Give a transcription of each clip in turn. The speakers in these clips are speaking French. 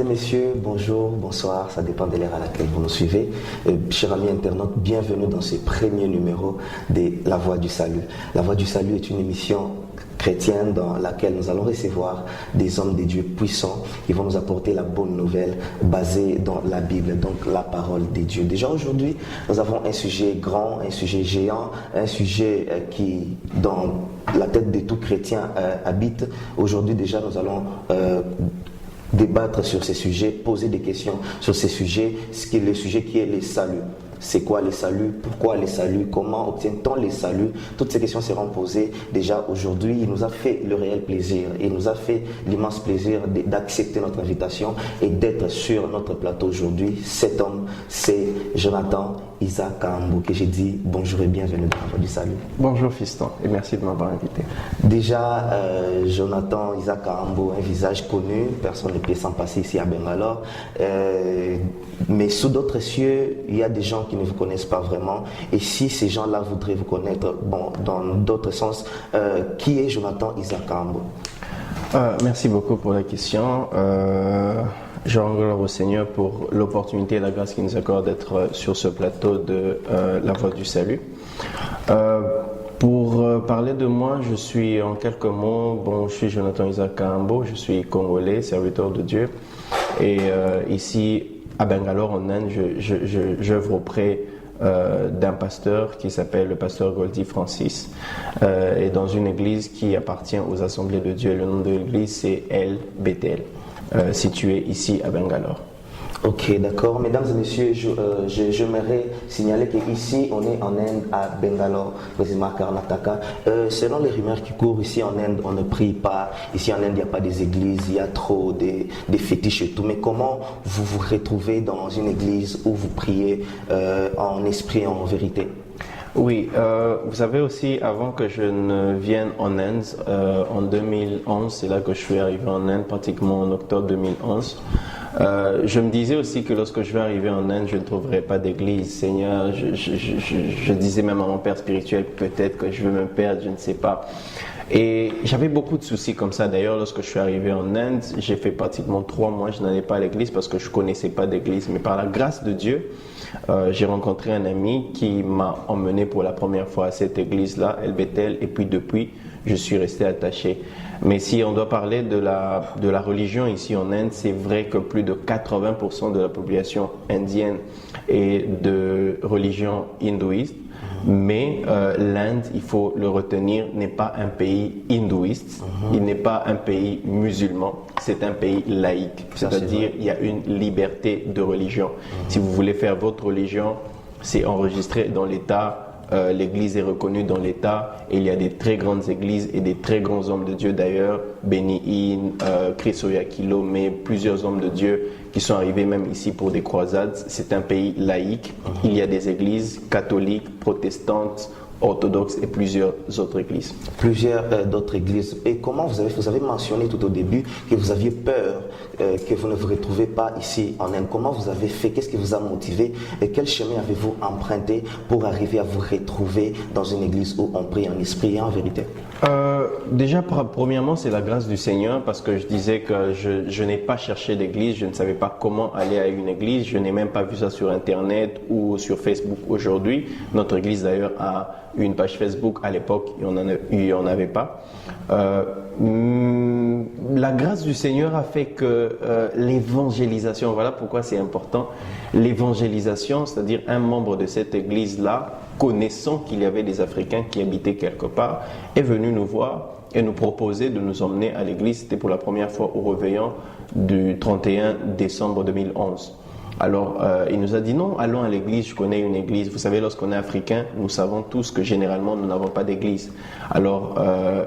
messieurs, bonjour, bonsoir, ça dépend de l'heure à laquelle vous nous suivez. Chers amis internautes, bienvenue dans ce premier numéro de La Voix du Salut. La Voix du Salut est une émission chrétienne dans laquelle nous allons recevoir des hommes de Dieu puissants qui vont nous apporter la bonne nouvelle basée dans la Bible, donc la parole de Dieu. Déjà aujourd'hui, nous avons un sujet grand, un sujet géant, un sujet qui, dans la tête de tout chrétien, habite. Aujourd'hui déjà, nous allons débattre sur ces sujets, poser des questions sur ces sujets, le sujet qui est le salut. C'est quoi le salut? Pourquoi le salut? Comment obtient-on le salut? Toutes ces questions seront posées déjà aujourd'hui. Il nous a fait le réel plaisir, il nous a fait l'immense plaisir d'accepter notre invitation et d'être sur notre plateau aujourd'hui. Cet homme, c'est Jonathan Isaac Kahambo, que j'ai dit bonjour et bienvenue dans la Voix du Salut. Bonjour fiston et merci de m'avoir invité. Déjà, Jonathan Isaac Kahambo, un visage connu, personne ne peut s'en passer ici à Bangalore. Mais sous d'autres cieux, il y a des gens qui ne vous connaissent pas vraiment. Et si ces gens-là voudraient vous connaître, bon, dans d'autres sens, qui est Jonathan Isaac Kahambo? Merci beaucoup pour la question. Je rends gloire au Seigneur pour l'opportunité et la grâce qu'il nous accorde d'être sur ce plateau de La Voix du Salut. Pour parler de moi, je suis en quelques mots, je suis Jonathan Isaac Kahambo, je suis congolais, serviteur de Dieu. Et ici, à Bangalore, en Inde, j'œuvre auprès d'un pasteur qui s'appelle le pasteur Goldie Francis, et dans une église qui appartient aux Assemblées de Dieu. Le nom de l'église, c'est El Bethel, située ici à Bangalore. Ok, d'accord. Mesdames et messieurs, j'aimerais signaler qu'ici, on est en Inde, à Bangalore, précisément à Karnataka. Selon les rumeurs qui courent, ici en Inde, on ne prie pas. Ici en Inde, il n'y a pas des églises, il y a trop des fétiches et tout. Mais comment vous vous retrouvez dans une église où vous priez en esprit et en vérité? Oui, vous savez aussi, avant que je ne vienne en Inde, en 2011, c'est là que je suis arrivé en Inde, pratiquement en octobre 2011. Je me disais aussi que lorsque je vais arriver en Inde, je ne trouverai pas d'église. Seigneur, je disais même à mon père spirituel, peut-être que je vais me perdre, je ne sais pas. Et j'avais beaucoup de soucis comme ça. D'ailleurs, lorsque je suis arrivé en Inde, j'ai fait pratiquement 3 mois, je n'allais pas à l'église parce que je ne connaissais pas d'église. Mais par la grâce de Dieu, j'ai rencontré un ami qui m'a emmené pour la première fois à cette église-là, El Bethel, et puis depuis, je suis resté attaché. Mais si on doit parler de la religion ici en Inde, c'est vrai que plus de 80% de la population indienne est de religion hindouiste. Mais l'Inde, il faut le retenir, n'est pas un pays hindouiste, il n'est pas un pays musulman, c'est un pays laïque. C'est-à-dire il y a une liberté de religion. Si vous voulez faire votre religion, c'est enregistré dans l'État. L'église est reconnue dans l'État et il y a des très grandes églises et des très grands hommes de Dieu d'ailleurs, Benny Hinn, Chris Oyakilo, mais plusieurs hommes de Dieu qui sont arrivés même ici pour des croisades. C'est un pays laïque. Il y a des églises catholiques, protestantes, orthodoxes et plusieurs autres églises. Plusieurs d'autres églises. Et comment vous avez mentionné tout au début que vous aviez peur que vous ne vous retrouvez pas ici en Inde. Comment vous avez fait? Qu'est-ce qui vous a motivé? Et quel chemin avez-vous emprunté pour arriver à vous retrouver dans une église où on prie en esprit et en vérité? Déjà, premièrement, c'est la grâce du Seigneur parce que je disais que je n'ai pas cherché d'église, je ne savais pas comment aller à une église, je n'ai même pas vu ça sur Internet ou sur Facebook aujourd'hui. Notre église d'ailleurs a une page Facebook à l'époque, il n'y en avait pas. La grâce du Seigneur a fait que l'évangélisation, voilà pourquoi c'est important, l'évangélisation, c'est-à-dire un membre de cette église-là, connaissant qu'il y avait des Africains qui habitaient quelque part, est venu nous voir et nous proposer de nous emmener à l'église. C'était pour la première fois au réveillon du 31 décembre 2011. Alors, il nous a dit non, allons à l'église, je connais une église. Vous savez, lorsqu'on est africain, nous savons tous que généralement, nous n'avons pas d'église. Alors,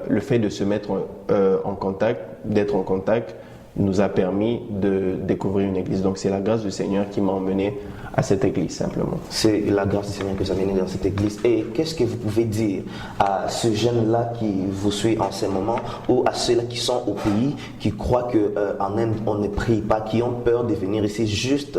le fait de se mettre en contact, d'être en contact, nous a permis de découvrir une église. Donc, c'est la grâce du Seigneur qui m'a emmené à cette église simplement. C'est la grâce du Seigneur que vous avez né dans cette église. Et qu'est-ce que vous pouvez dire à ce jeune-là qui vous suit en ce moment, ou à ceux-là qui sont au pays, qui croient qu'en Inde on ne prie pas, qui ont peur de venir ici juste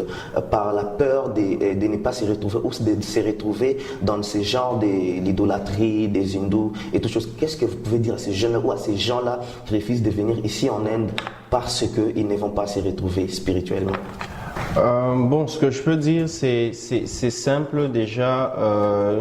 par la peur de ne pas se retrouver, ou de se retrouver dans ce genre de l'idolâtrie des hindous et toutes choses. Qu'est-ce que vous pouvez dire à ces jeunes-là ou à ces gens-là qui refusent de venir ici en Inde parce qu'ils ne vont pas se retrouver spirituellement? Bon, ce que je peux dire, c'est simple déjà.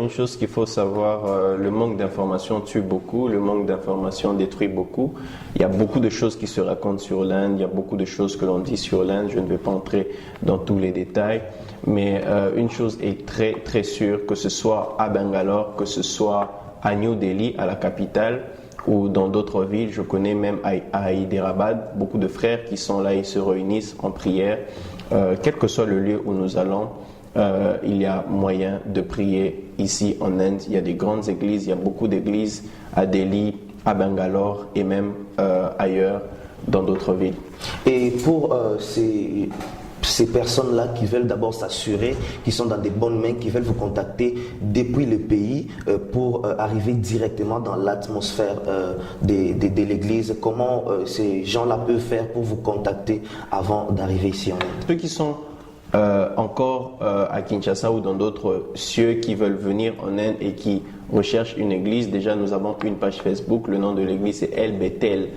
Une chose qu'il faut savoir, le manque d'information tue beaucoup, le manque d'information détruit beaucoup. Il y a beaucoup de choses qui se racontent sur l'Inde, il y a beaucoup de choses que l'on dit sur l'Inde. Je ne vais pas entrer dans tous les détails, mais une chose est très très sûre, que ce soit à Bangalore, que ce soit à New Delhi, à la capitale, ou dans d'autres villes, je connais même à Hyderabad, beaucoup de frères qui sont là, ils se réunissent en prière. Quel que soit le lieu où nous allons, il y a moyen de prier ici en Inde. Il y a des grandes églises, il y a beaucoup d'églises à Delhi, à Bangalore et même ailleurs dans d'autres villes. Et pour ces personnes-là qui veulent d'abord s'assurer qu'ils sont dans des bonnes mains, qui veulent vous contacter depuis le pays pour arriver directement dans l'atmosphère de l'église, comment ces gens-là peuvent faire pour vous contacter avant d'arriver ici en Inde? Ceux qui sont encore à Kinshasa ou dans d'autres cieux qui veulent venir en Inde et qui recherchent une église, déjà nous avons une page Facebook, le nom de l'église c'est El Bethel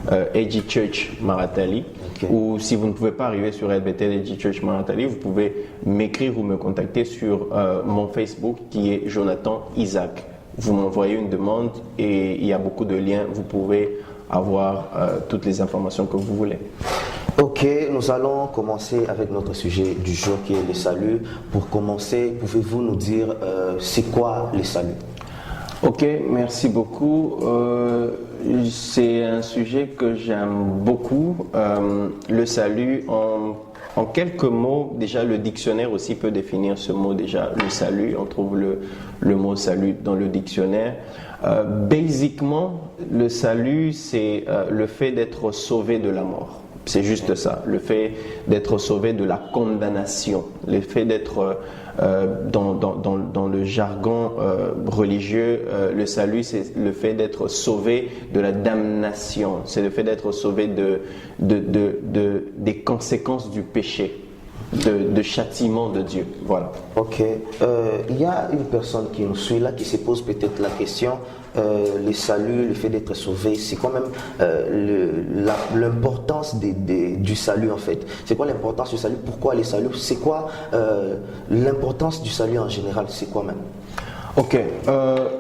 AG Church Maratali. Okay. Ou si vous ne pouvez pas arriver sur El Bethel AG Church Maratali, vous pouvez m'écrire ou me contacter sur mon Facebook qui est Jonathan Isaac. Vous m'envoyez une demande et il y a beaucoup de liens, vous pouvez avoir toutes les informations que vous voulez. Ok, nous allons commencer avec notre sujet du jour qui est le salut. Pour commencer, pouvez-vous nous dire c'est quoi le salut? Ok, merci beaucoup. C'est un sujet que j'aime beaucoup. Le salut, en quelques mots, déjà le dictionnaire aussi peut définir ce mot déjà, le salut. On trouve le mot salut dans le dictionnaire. Basiquement, le salut, c'est le fait d'être sauvé de la mort. C'est juste ça, le fait d'être sauvé de la condamnation, le fait d'être dans le jargon religieux, le salut c'est le fait d'être sauvé de la damnation, c'est le fait d'être sauvé des conséquences du péché, de châtiment de Dieu. Voilà. Ok, il y a une personne qui nous suit là qui se pose peut-être la question. Le salut, le fait d'être sauvé, c'est quand même l'importance du salut en fait. C'est quoi l'importance du salut? Pourquoi le salut? C'est quoi l'importance du salut en général? C'est quoi même? Ok,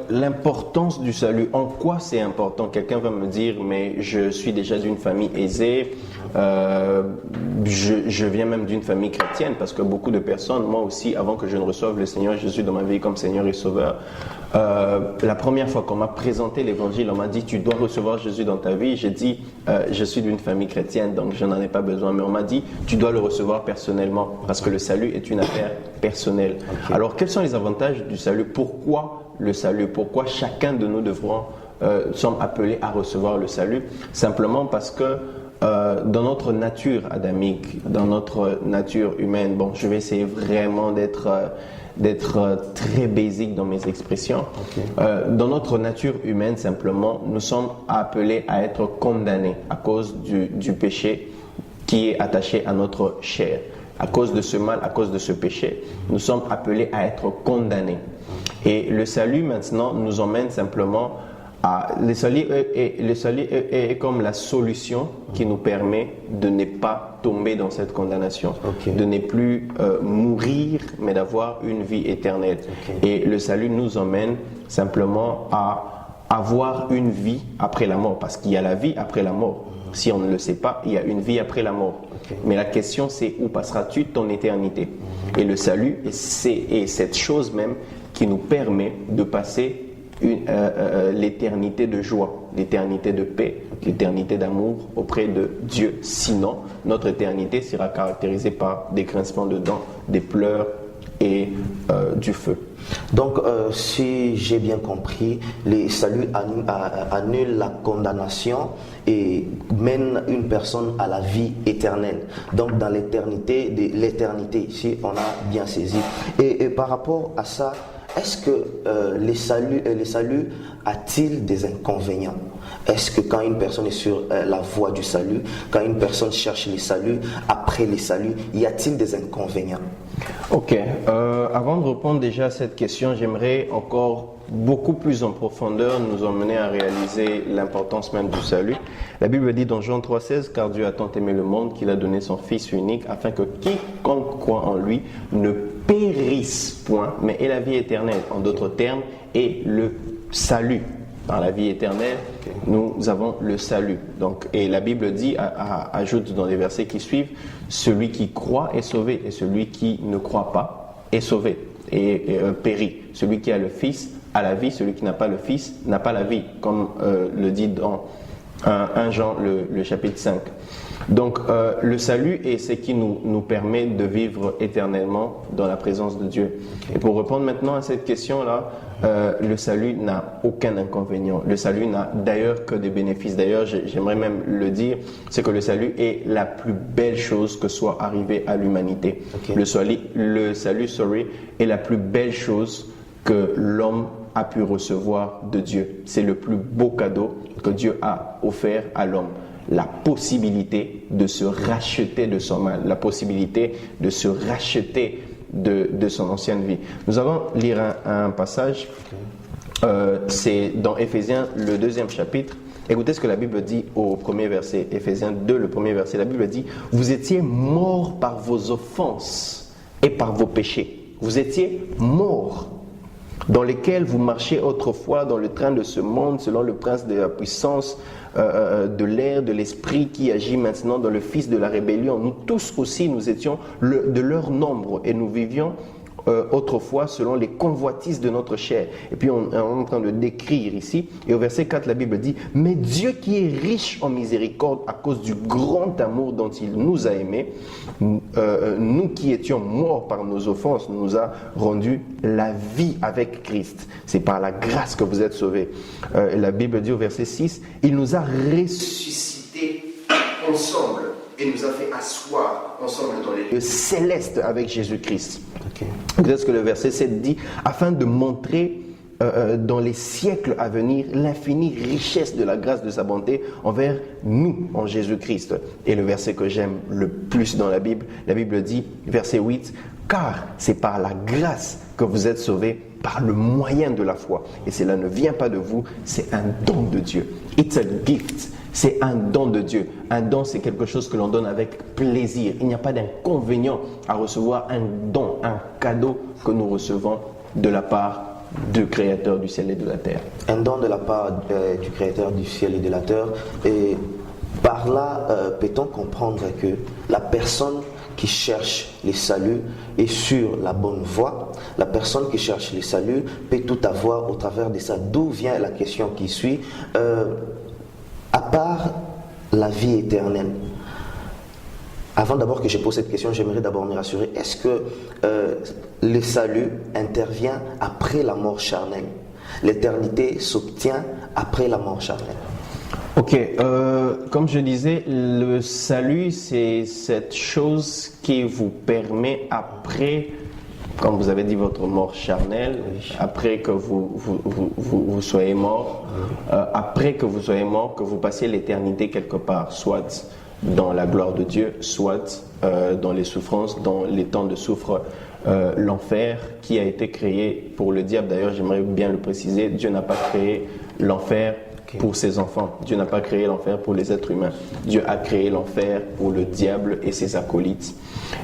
l'importance du salut, en quoi c'est important? Quelqu'un va me dire, mais je suis déjà d'une famille aisée, je viens même d'une famille chrétienne, parce que beaucoup de personnes, moi aussi, avant que je ne reçoive le Seigneur Jésus dans ma vie comme Seigneur et Sauveur, la première fois qu'on m'a présenté l'évangile, on m'a dit tu dois recevoir Jésus dans ta vie. J'ai dit je suis d'une famille chrétienne donc je n'en ai pas besoin, mais on m'a dit tu dois le recevoir personnellement parce que le salut est une affaire personnelle. Okay. Alors quels sont les avantages du salut? Pourquoi le salut? Pourquoi chacun de nous sommes appelés à recevoir le salut? Simplement parce que dans notre nature adamique, dans notre nature humaine, bon, je vais essayer vraiment d'être très basique dans mes expressions. Okay. Dans notre nature humaine, simplement, nous sommes appelés à être condamnés à cause du péché qui est attaché à notre chair. À cause de ce mal, à cause de ce péché, nous sommes appelés à être condamnés. Et le salut, maintenant, nous emmène simplement le salut est comme la solution qui nous permet de ne pas tomber dans cette condamnation, okay. De ne plus mourir, mais d'avoir une vie éternelle. Okay. Et le salut nous emmène simplement à avoir une vie après la mort, parce qu'il y a la vie après la mort. Si on ne le sait pas, il y a une vie après la mort. Okay. Mais la question c'est où passeras-tu ton éternité? Et le salut est cette chose même qui nous permet de passer l'éternité de joie, l'éternité de paix, l'éternité d'amour auprès de Dieu. Sinon, notre éternité sera caractérisée par des grincements de dents, des pleurs et du feu. Donc, si j'ai bien compris, le salut annule la condamnation et mène une personne à la vie éternelle. Donc, dans l'éternité de l'éternité, si on a bien saisi. Et par rapport à ça, est-ce que les saluts a-t-il des inconvénients? Est-ce que quand une personne est sur la voie du salut, quand une personne cherche les saluts, après les saluts, y a-t-il des inconvénients? Ok, avant de répondre déjà à cette question, j'aimerais encore beaucoup plus en profondeur nous emmener à réaliser l'importance même du salut. La Bible dit dans Jean 3,16, car Dieu a tant aimé le monde qu'il a donné son Fils unique afin que quiconque croit en lui ne périsse point, mais ait la vie éternelle. En d'autres termes, ait le salut. Dans la vie éternelle, nous avons le salut. Donc, et la Bible dit, ajoute dans les versets qui suivent, celui qui croit est sauvé et celui qui ne croit pas est sauvé et périt. Celui qui a le Fils a la vie, celui qui n'a pas le Fils n'a pas la vie, comme le dit dans 1 Jean le chapitre 5. Donc le salut est ce qui nous permet de vivre éternellement dans la présence de Dieu. Et pour répondre maintenant à cette question-là, le salut n'a aucun inconvénient. Le salut n'a d'ailleurs que des bénéfices. D'ailleurs, j'aimerais même le dire, c'est que le salut est la plus belle chose que soit arrivée à l'humanité. Okay. Le salut est la plus belle chose que l'homme a pu recevoir de Dieu. C'est le plus beau cadeau que Dieu a offert à l'homme. La possibilité de se racheter de son mal, la possibilité de se racheter de son ancienne vie. Nous allons lire un passage, c'est dans Éphésiens, le 2e chapitre. Écoutez ce que la Bible dit au premier verset, Éphésiens 2, le premier verset. La Bible dit, « Vous étiez morts par vos offenses et par vos péchés. Vous étiez morts, dans lesquels vous marchiez autrefois dans le train de ce monde, selon le prince de la puissance de l'air, de l'esprit qui agit maintenant dans le fils de la rébellion. Nous tous aussi, nous étions de leur nombre et nous vivions autrefois selon les convoitises de notre chair. » Et puis on est en train de décrire ici, et au verset 4 la Bible dit, « Mais Dieu qui est riche en miséricorde à cause du grand amour dont il nous a aimés, nous qui étions morts par nos offenses, nous a rendu la vie avec Christ. » C'est par la grâce que vous êtes sauvés. La Bible dit au verset 6, « Il nous a ressuscités ensemble et nous a fait asseoir ensemble dans les lieux célestes avec Jésus-Christ. » Okay. Ce que le verset 7 dit, afin de montrer dans les siècles à venir l'infinie richesse de la grâce de sa bonté envers nous en Jésus-Christ. Et le verset que j'aime le plus dans la Bible dit, verset 8, car c'est par la grâce que vous êtes sauvés par le moyen de la foi. Et cela ne vient pas de vous, c'est un don de Dieu. It's a gift. C'est un don de Dieu. Un don, c'est quelque chose que l'on donne avec plaisir. Il n'y a pas d'inconvénient à recevoir un don, un cadeau que nous recevons de la part du Créateur du ciel et de la terre. Un don de la part du Créateur du ciel et de la terre. Et par là, peut-on comprendre que la personne qui cherche les saluts est sur la bonne voie. La personne qui cherche les saluts peut tout avoir au travers de ça. D'où vient la question qui suit à part la vie éternelle. Avant d'abord que je pose cette question, j'aimerais d'abord me rassurer. Est-ce que le salut intervient après la mort charnelle? L'éternité s'obtient après la mort charnelle. Ok, comme je disais, le salut, c'est cette chose qui vous permet après, comme vous avez dit, votre mort charnelle, après que vous soyez mort, après que vous soyez mort, que vous passiez l'éternité quelque part, soit dans la gloire de Dieu, soit dans les souffrances, dans les temps de souffre, l'enfer qui a été créé pour le diable. D'ailleurs, j'aimerais bien le préciser, Dieu n'a pas créé l'enfer pour ses enfants. Dieu n'a pas créé l'enfer pour les êtres humains. Dieu a créé l'enfer pour le diable et ses acolytes.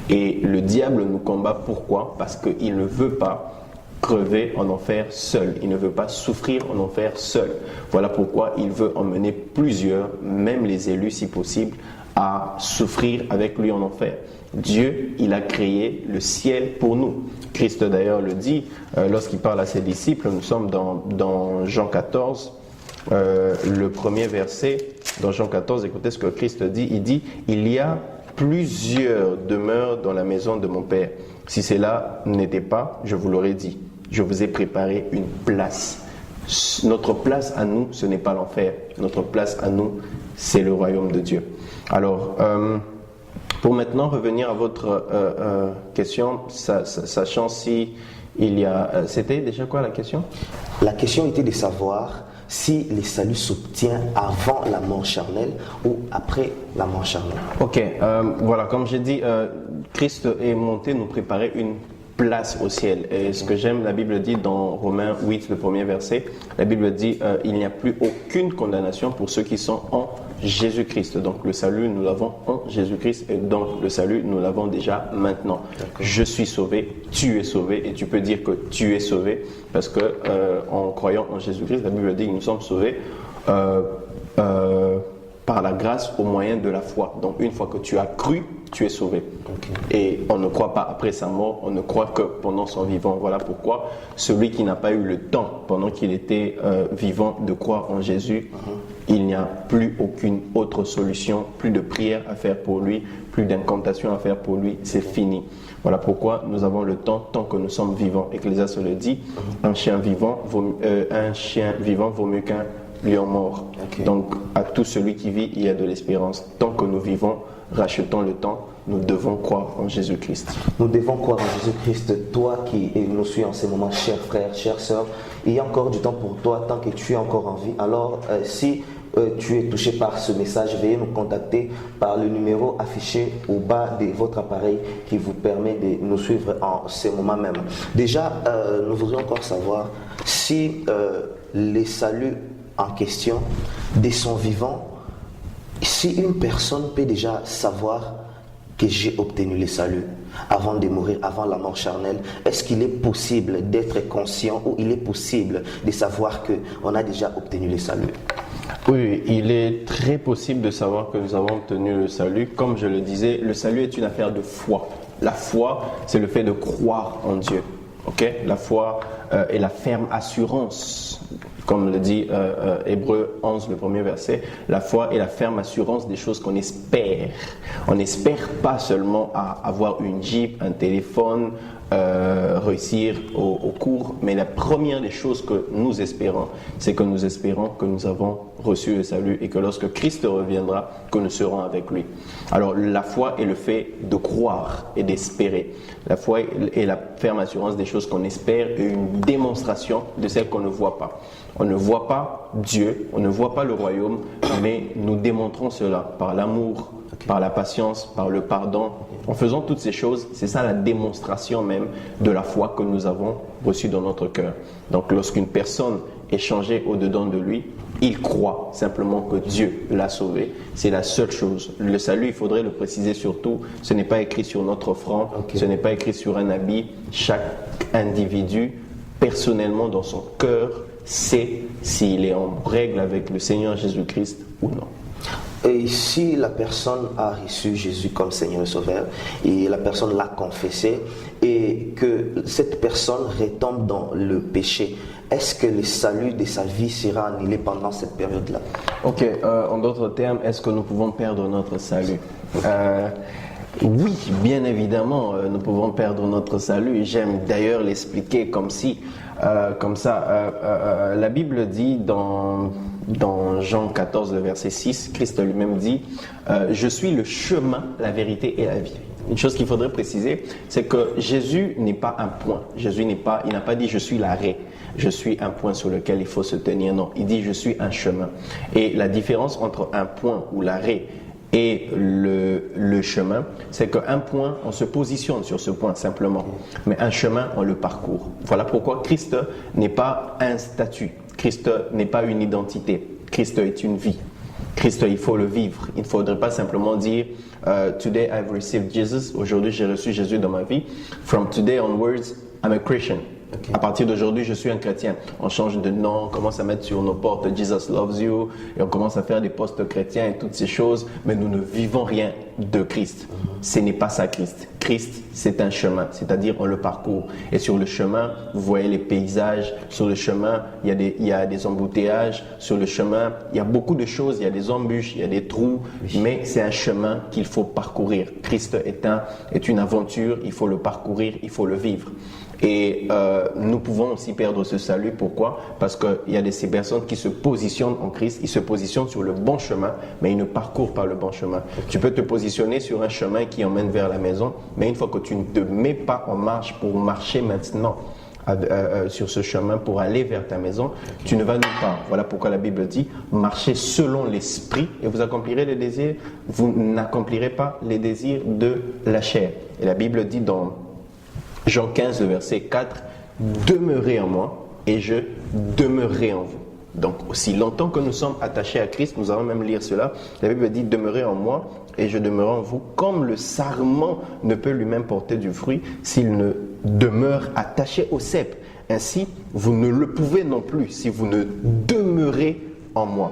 Et le diable nous combat, pourquoi? Parce qu'il ne veut pas crever en enfer seul. Il ne veut pas souffrir en enfer seul. Voilà pourquoi il veut emmener plusieurs, même les élus si possible, à souffrir avec lui en enfer. Dieu, il a créé le ciel pour nous. Christ d'ailleurs le dit lorsqu'il parle à ses disciples. Nous sommes dans Jean 14, le premier verset. Dans Jean 14, écoutez ce que Christ dit. Il dit, il y a plusieurs demeures dans la maison de mon Père. Si cela n'était pas, je vous l'aurais dit. Je vous ai préparé une place. Notre place à nous, ce n'est pas l'enfer. Notre place à nous, c'est le royaume de Dieu. Alors, pour maintenant revenir à votre question, sachant si il y a... C'était déjà quoi la question? La question était de savoir si le salut s'obtient avant la mort charnelle ou après la mort charnelle. Ok, voilà, comme j'ai dit, Christ est monté nous préparer une place au ciel. Et ce que j'aime, la Bible dit dans Romains 8, le premier verset, la Bible dit il n'y a plus aucune condamnation pour ceux qui sont en Jésus-Christ. Donc le salut, nous l'avons en Jésus-Christ, et donc le salut, nous l'avons déjà maintenant. Je suis sauvé, tu es sauvé, et tu peux dire que tu es sauvé, parce que en croyant en Jésus-Christ, la Bible dit que nous sommes sauvés par la grâce au moyen de la foi. Donc une fois que tu as cru, tu es sauvé. Et on ne croit pas après sa mort, on ne croit que pendant son vivant. Voilà pourquoi celui qui n'a pas eu le temps, pendant qu'il était vivant, de croire en Jésus, il n'y a plus aucune autre solution, plus de prière à faire pour lui, plus d'incantation à faire pour lui, c'est fini. Voilà pourquoi nous avons le temps tant que nous sommes vivants. Ecclésiaste le dit, un chien vivant vaut mieux qu'un lion mort. Donc à tout celui qui vit, il y a de l'espérance. Tant que nous vivons, rachetons le temps, nous devons croire en Jésus-Christ. Nous devons croire en Jésus-Christ. Toi qui nous suis en ces moments, chers frères, chères sœurs, il y a encore du temps pour toi tant que tu es encore en vie. Alors si tu es touché par ce message, veuillez nous contacter par le numéro affiché au bas de votre appareil qui vous permet de nous suivre en ces moments même. Déjà, nous voudrions encore savoir si les saluts en question de son vivant, si une personne peut déjà savoir que j'ai obtenu le salut avant de mourir, avant la mort charnelle, est-ce qu'il est possible d'être conscient ou il est possible de savoir qu'on a déjà obtenu le salut? Oui, il est très possible de savoir que nous avons obtenu le salut. Comme je le disais, le salut est une affaire de foi. La foi, c'est le fait de croire en Dieu. Okay? La foi est la ferme assurance, comme le dit Hébreux 11, le premier verset. La foi est la ferme assurance des choses qu'on espère. On n'espère pas seulement à avoir une Jeep, un téléphone, réussir au cours, mais la première des choses que nous espérons, c'est que nous espérons que nous avons reçu le salut et que lorsque Christ reviendra, que nous serons avec lui. Alors la foi est le fait de croire et d'espérer. La foi est la ferme assurance des choses qu'on espère et une démonstration de celles qu'on ne voit pas. On ne voit pas Dieu, on ne voit pas le royaume, mais nous démontrons cela par l'amour, par la patience, par le pardon. En faisant toutes ces choses, c'est ça la démonstration même de la foi que nous avons reçue dans notre cœur. Donc lorsqu'une personne est changée au-dedans de lui, il croit simplement que Dieu l'a sauvé. C'est la seule chose. Le salut, il faudrait le préciser surtout, ce n'est pas écrit sur notre front, ce n'est pas écrit sur un habit. Chaque individu, personnellement dans son cœur, sait s'il est en règle avec le Seigneur Jésus-Christ ou non. Et si la personne a reçu Jésus comme Seigneur et Sauveur et la personne l'a confessé et que cette personne retombe dans le péché, est-ce que le salut de sa vie sera annulé pendant cette période-là? Ok, en d'autres termes, est-ce que nous pouvons perdre notre salut? Oui, bien évidemment, nous pouvons perdre notre salut. J'aime d'ailleurs l'expliquer comme ça. La Bible dit dans Jean 14, le verset 6, Christ lui-même dit « Je suis le chemin, la vérité et la vie ». Une chose qu'il faudrait préciser, c'est que Jésus n'est pas un point. Il n'a pas dit « Je suis l'arrêt ». Je suis un point sur lequel il faut se tenir. Non, il dit « Je suis un chemin ». Et la différence entre un point ou l'arrêt et le chemin, c'est qu'un point, on se positionne sur ce point simplement, mais un chemin, on le parcourt. Voilà pourquoi Christ n'est pas un statut, Christ n'est pas une identité, Christ est une vie. Christ, il faut le vivre. Il ne faudrait pas simplement dire Today I've received Jesus. Aujourd'hui, j'ai reçu Jésus dans ma vie. From today onwards, I'm a Christian. Ok. À partir d'aujourd'hui, je suis un chrétien. On change de nom, on commence à mettre sur nos portes Jesus loves you, et on commence à faire des postes chrétiens et toutes ces choses, mais nous ne vivons rien de Christ. Ce n'est pas ça Christ. Christ, c'est un chemin, c'est-à-dire on le parcourt. Et sur le chemin, vous voyez les paysages. Sur le chemin, il y a des embouteillages. Sur le chemin, il y a beaucoup de choses. Il y a des embûches, il y a des trous. Mais c'est un chemin qu'il faut parcourir. Christ est une aventure. Il faut le parcourir, il faut le vivre. Et nous pouvons aussi perdre ce salut. Pourquoi? Parce qu'il y a ces personnes qui se positionnent en Christ, ils se positionnent sur le bon chemin, mais ils ne parcourent pas le bon chemin. Tu peux te positionner sur un chemin qui emmène vers la maison, mais une fois que tu ne te mets pas en marche pour marcher maintenant sur ce chemin pour aller vers ta maison, tu ne vas nulle part. Voilà pourquoi la Bible dit « Marchez selon l'esprit et vous accomplirez les désirs, vous n'accomplirez pas les désirs de la chair. » Et la Bible dit dans Jean 15, le verset 4, « Demeurez en moi et je demeurerai en vous. » Donc, aussi longtemps que nous sommes attachés à Christ, nous allons même lire cela, la Bible dit « Demeurez en moi et je demeurerai en vous, comme le sarment ne peut lui-même porter du fruit s'il ne demeure attaché au cep. Ainsi, vous ne le pouvez non plus si vous ne demeurez en moi.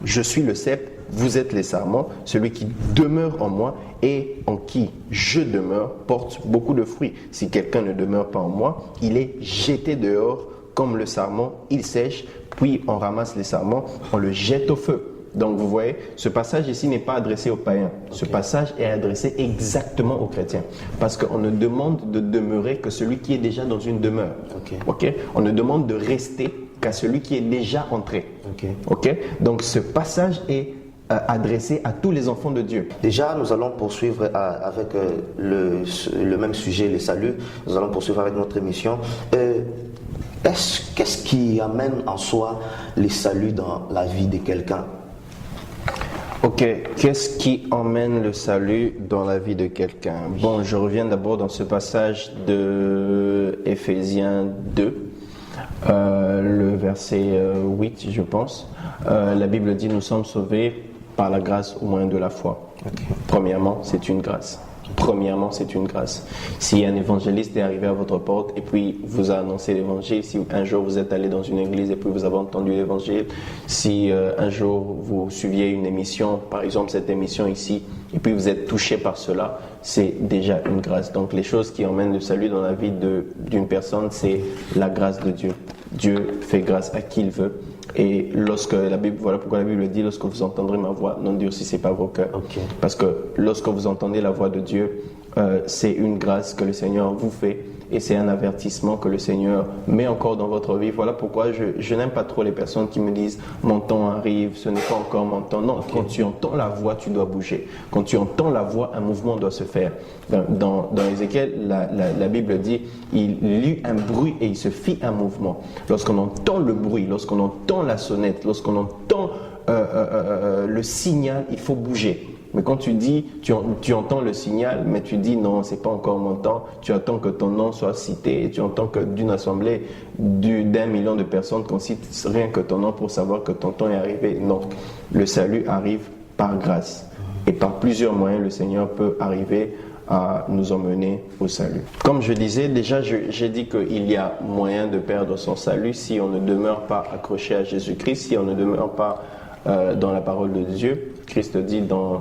Je suis le cep, vous êtes les sarments, celui qui demeure en moi et en qui je demeure porte beaucoup de fruits. Si quelqu'un ne demeure pas en moi, il est jeté dehors comme le sarment, il sèche, puis on ramasse les sarments, on le jette au feu. Donc vous voyez, ce passage ici n'est pas adressé aux païens. Ce passage est adressé exactement aux chrétiens. Parce qu'on ne demande de demeurer que celui qui est déjà dans une demeure. Okay? On ne demande de rester qu'à celui qui est déjà entré. Okay? Donc ce passage est adressé à tous les enfants de Dieu. Déjà, nous allons poursuivre avec le même sujet, le salut. Nous allons poursuivre avec notre émission. Qu'est-ce qui amène en soi le salut dans la vie de quelqu'un? Ok, qu'est-ce qui emmène le salut dans la vie de quelqu'un? Bon, je reviens d'abord dans ce passage de Éphésiens 2, le verset 8, je pense. La Bible dit « Nous sommes sauvés par la grâce au moyen de la foi. » Premièrement, c'est une grâce. Premièrement, c'est une grâce. Si un évangéliste est arrivé à votre porte et puis vous a annoncé l'évangile, si un jour vous êtes allé dans une église et puis vous avez entendu l'évangile, si un jour vous suiviez une émission, par exemple cette émission ici, et puis vous êtes touché par cela, c'est déjà une grâce. Donc les choses qui emmènent le salut dans la vie d'une personne, c'est la grâce de Dieu. Dieu fait grâce à qui il veut. Et voilà pourquoi la Bible dit, lorsque vous entendrez ma voix, n'endurcissez pas vos cœurs. Parce que lorsque vous entendez la voix de Dieu, c'est une grâce que le Seigneur vous fait et c'est un avertissement que le Seigneur met encore dans votre vie. Voilà pourquoi je n'aime pas trop les personnes qui me disent « mon temps arrive, ce n'est pas encore mon temps ». Non, quand tu entends la voix, tu dois bouger. Quand tu entends la voix, un mouvement doit se faire. Dans Ézéchiel, la Bible dit « il eut un bruit et il se fit un mouvement ». Lorsqu'on entend le bruit, lorsqu'on entend la sonnette, lorsqu'on entend le signal, il faut bouger. Mais quand tu dis, tu entends le signal, mais tu dis non, c'est pas encore mon temps, tu attends que ton nom soit cité, et tu entends que d'une assemblée d'1 million de personnes qu'on cite rien que ton nom pour savoir que ton temps est arrivé. Non, le salut arrive par grâce. Et par plusieurs moyens, le Seigneur peut arriver à nous emmener au salut. Comme je disais, déjà j'ai dit qu'il y a moyen de perdre son salut si on ne demeure pas accroché à Jésus-Christ, si on ne demeure pas dans la parole de Dieu. Christ dit dans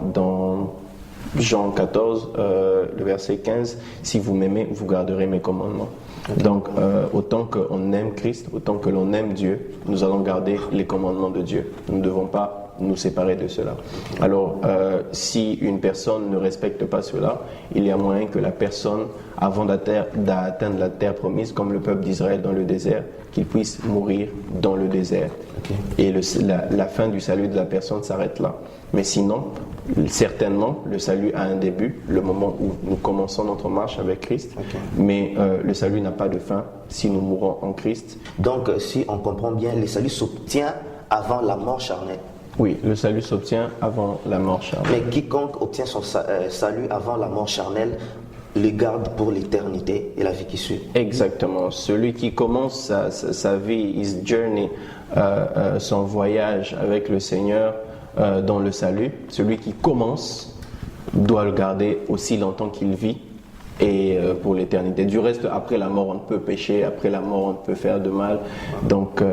Jean 14, le verset 15, « Si vous m'aimez, vous garderez mes commandements. » Donc, autant qu'on aime Christ, autant que l'on aime Dieu, nous allons garder les commandements de Dieu. Nous ne devons pas nous séparer de cela. Alors, si une personne ne respecte pas cela, il y a moyen que la personne, avant d'atteindre la terre promise, comme le peuple d'Israël dans le désert, qu'il puisse mourir dans le désert. Et la fin du salut de la personne s'arrête là. Mais sinon, certainement, le salut a un début, le moment où nous commençons notre marche avec Christ. Mais le salut n'a pas de fin si nous mourons en Christ. Donc, si on comprend bien, le salut s'obtient avant la mort charnelle. Oui, le salut s'obtient avant la mort charnelle. Mais quiconque obtient son salut avant la mort charnelle le garde pour l'éternité et la vie qui suit. Exactement. Celui qui commence sa vie, his journey, son voyage avec le Seigneur dans le salut, celui qui commence doit le garder aussi longtemps qu'il vit et pour l'éternité. Du reste, après la mort, on ne peut pécher, après la mort, on ne peut faire de mal. Donc,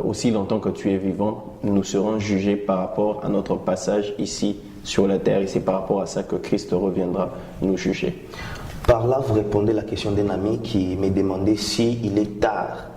aussi longtemps que tu es vivant, nous serons jugés par rapport à notre passage ici sur la terre, et c'est par rapport à ça que Christ reviendra nous juger. Par là, vous répondez à la question d'un ami qui m'a demandé s'il est tard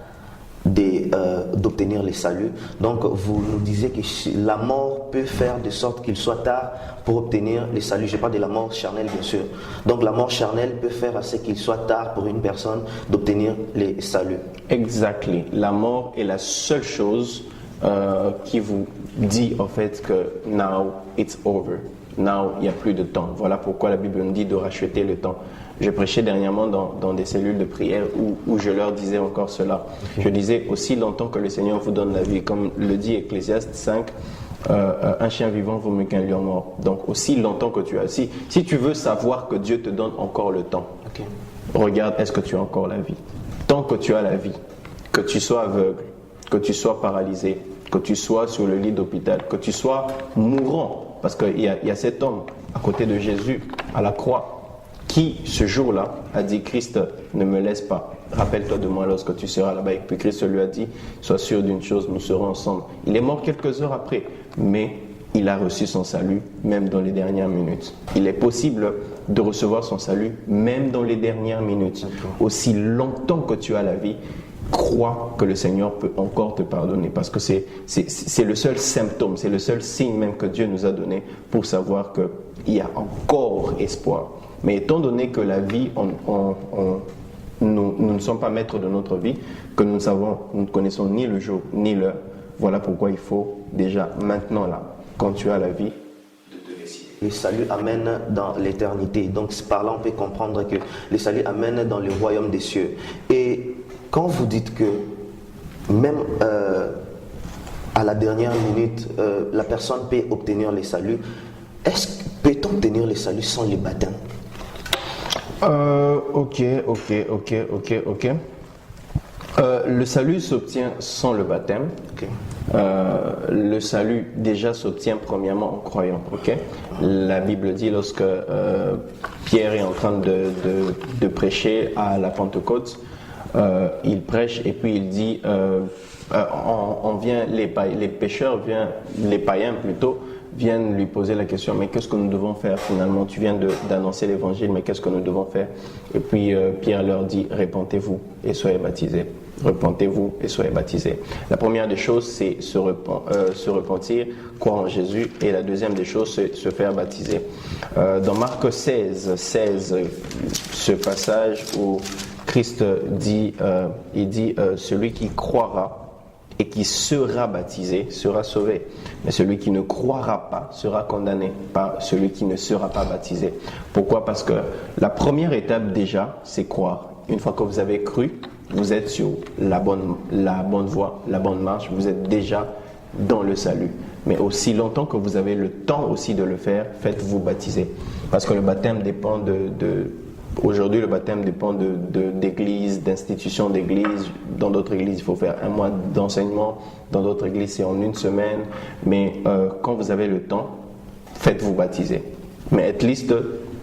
d'obtenir le salut. Donc, vous nous disiez que la mort peut faire de sorte qu'il soit tard pour obtenir le salut. Je parle de la mort charnelle, bien sûr. Donc, la mort charnelle peut faire à ce qu'il soit tard pour une personne d'obtenir le salut. Exactly. La mort est la seule chose qui vous dit en fait que now it's over. Now, il n'y a plus de temps. Voilà pourquoi la Bible nous dit de racheter le temps. Je prêchais dernièrement dans des cellules de prière où je leur disais encore cela. Je disais, aussi longtemps que le Seigneur vous donne la vie, comme le dit Ecclésiaste 5, un chien vivant vaut mieux qu'un lion mort. Donc aussi longtemps que tu as. Si tu veux savoir que Dieu te donne encore le temps, regarde, est-ce que tu as encore la vie? Tant que tu as la vie, que tu sois aveugle, que tu sois paralysé, que tu sois sur le lit d'hôpital, que tu sois mourant, parce qu'il y a cet homme à côté de Jésus à la croix qui ce jour-là a dit, Christ, ne me laisse pas, rappelle-toi de moi lorsque tu seras là-bas. Et puis Christ lui a dit, sois sûr d'une chose, nous serons ensemble. Il est mort quelques heures après, mais il a reçu son salut même dans les dernières minutes. Il est possible de recevoir son salut même dans les dernières minutes. Aussi longtemps que tu as la vie, crois que le Seigneur peut encore te pardonner, parce que c'est le seul symptôme, c'est le seul signe même que Dieu nous a donné pour savoir qu'il y a encore espoir. Mais étant donné que la vie, nous ne sommes pas maîtres de notre vie, que nous ne connaissons ni le jour ni l'heure, voilà pourquoi il faut déjà maintenant là, quand tu as la vie, de te décider. Le salut amène dans l'éternité. Donc par là on peut comprendre que le salut amène dans le royaume des cieux. Et quand vous dites que même à la dernière minute, la personne peut obtenir le salut, peut-on obtenir le salut sans le baptême? Ok. Le salut s'obtient sans le baptême. Le salut déjà s'obtient premièrement en croyant. La Bible dit lorsque Pierre est en train de prêcher à la Pentecôte, il prêche et puis il dit les pécheurs viennent, les païens plutôt, viennent lui poser la question, mais qu'est-ce que nous devons faire finalement? Tu viens d'annoncer l'évangile, mais qu'est-ce que nous devons faire? Et puis Pierre leur dit, repentez-vous et soyez baptisés. Repentez-vous et soyez baptisés. La première des choses, c'est se repentir, croire en Jésus, et la deuxième des choses, c'est se faire baptiser. Dans Marc 16, ce passage où Christ dit, celui qui croira et qui sera baptisé sera sauvé. Mais celui qui ne croira pas sera condamné par celui qui ne sera pas baptisé. Pourquoi? Parce que la première étape déjà, c'est croire. Une fois que vous avez cru, vous êtes sur la bonne voie, la bonne marche, vous êtes déjà dans le salut. Mais aussi longtemps que vous avez le temps aussi de le faire, faites-vous baptiser. Parce que le baptême dépend aujourd'hui, le baptême dépend d'églises, d'institutions d'églises. Dans d'autres églises, il faut faire 1 mois d'enseignement. Dans d'autres églises, c'est en 1 semaine. Mais quand vous avez le temps, faites-vous baptiser. Mais at least,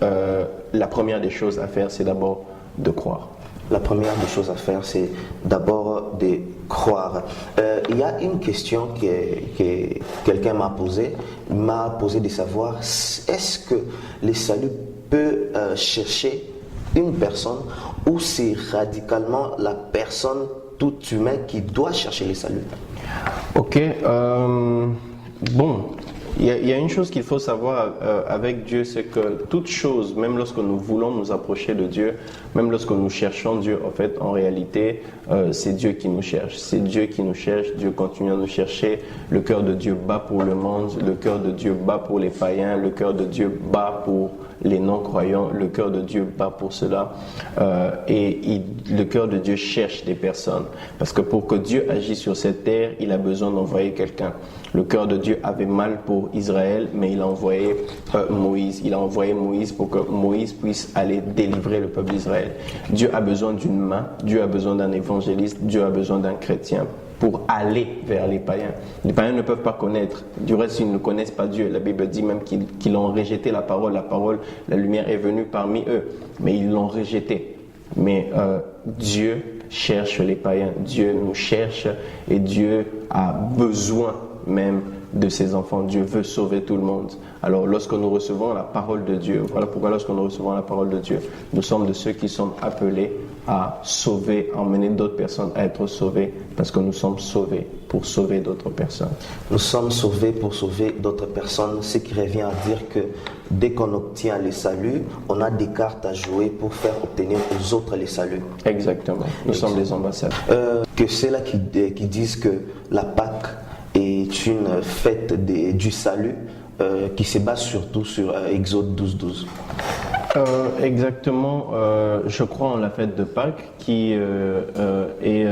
la première des choses à faire, c'est d'abord de croire. La première des choses à faire, c'est d'abord de croire. Il y a une question que quelqu'un m'a posée de savoir, est-ce que le salut peut chercher une personne ou c'est radicalement la personne tout humain qui doit chercher le salut? Ok, bon, il y a une chose qu'il faut savoir avec Dieu, c'est que toute chose, même lorsque nous voulons nous approcher de Dieu, même lorsque nous cherchons Dieu, en fait, en réalité, c'est Dieu qui nous cherche. C'est Dieu qui nous cherche, Dieu continue à nous chercher. Le cœur de Dieu bat pour le monde, le cœur de Dieu bat pour les païens, le cœur de Dieu bat pour les non-croyants, le cœur de Dieu bat pour cela. Le cœur de Dieu cherche des personnes. Parce que pour que Dieu agisse sur cette terre, il a besoin d'envoyer quelqu'un. Le cœur de Dieu avait mal pour Israël, mais il a envoyé Moïse. Il a envoyé Moïse pour que Moïse puisse aller délivrer le peuple d'Israël. Dieu a besoin d'une main, Dieu a besoin d'un évangéliste, Dieu a besoin d'un chrétien pour aller vers les païens. Les païens ne peuvent pas connaître. Du reste, ils ne connaissent pas Dieu. La Bible dit même qu'ils ont rejeté la parole. La lumière est venue parmi eux, mais ils l'ont rejetée. Mais Dieu cherche les païens. Dieu nous cherche et Dieu a besoin même de ses enfants. Dieu veut sauver tout le monde. Alors lorsque nous recevons la parole de Dieu, voilà pourquoi lorsque nous recevons la parole de Dieu, nous sommes de ceux qui sont appelés à sauver, à emmener d'autres personnes à être sauvées, parce que nous sommes sauvés pour sauver d'autres personnes. Nous sommes sauvés pour sauver d'autres personnes, ce qui revient à dire que dès qu'on obtient le salut, on a des cartes à jouer pour faire obtenir aux autres le salut. Exactement. Nous sommes des ambassadeurs. Que ceux-là qui disent que la Pâque est une fête du salut, qui se base surtout sur Exode 12:12. Exactement, je crois en la fête de Pâques qui est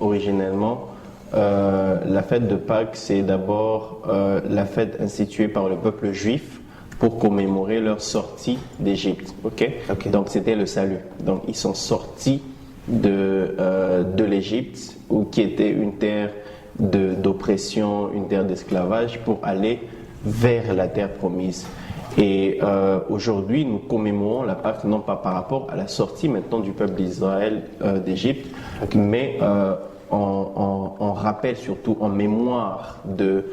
originellement, la fête de Pâques, c'est d'abord la fête instituée par le peuple juif pour commémorer leur sortie d'Égypte. Okay? Donc c'était le salut. Donc ils sont sortis de l'Égypte, qui était une terre d'oppression, une terre d'esclavage, pour aller vers la terre promise. Et aujourd'hui, nous commémorons la Pâque non pas par rapport à la sortie maintenant du peuple d'Israël d'Égypte, mais on rappelle surtout en mémoire de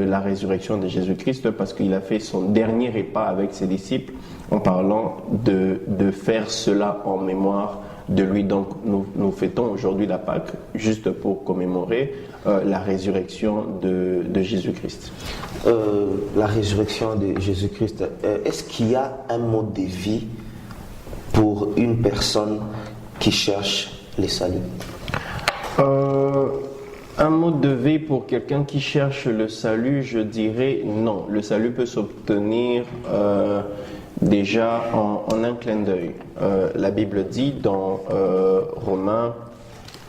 la résurrection de Jésus-Christ, parce qu'il a fait son dernier repas avec ses disciples en parlant de faire cela en mémoire de lui. Donc nous fêtons aujourd'hui la Pâque juste pour commémorer la résurrection de Jésus-Christ. La résurrection de Jésus-Christ, est-ce qu'il y a un mode de vie pour une personne qui cherche le salut? Un mode de vie pour quelqu'un qui cherche le salut, je dirais non. Le salut peut s'obtenir déjà en un clin d'œil. La Bible dit dans Romains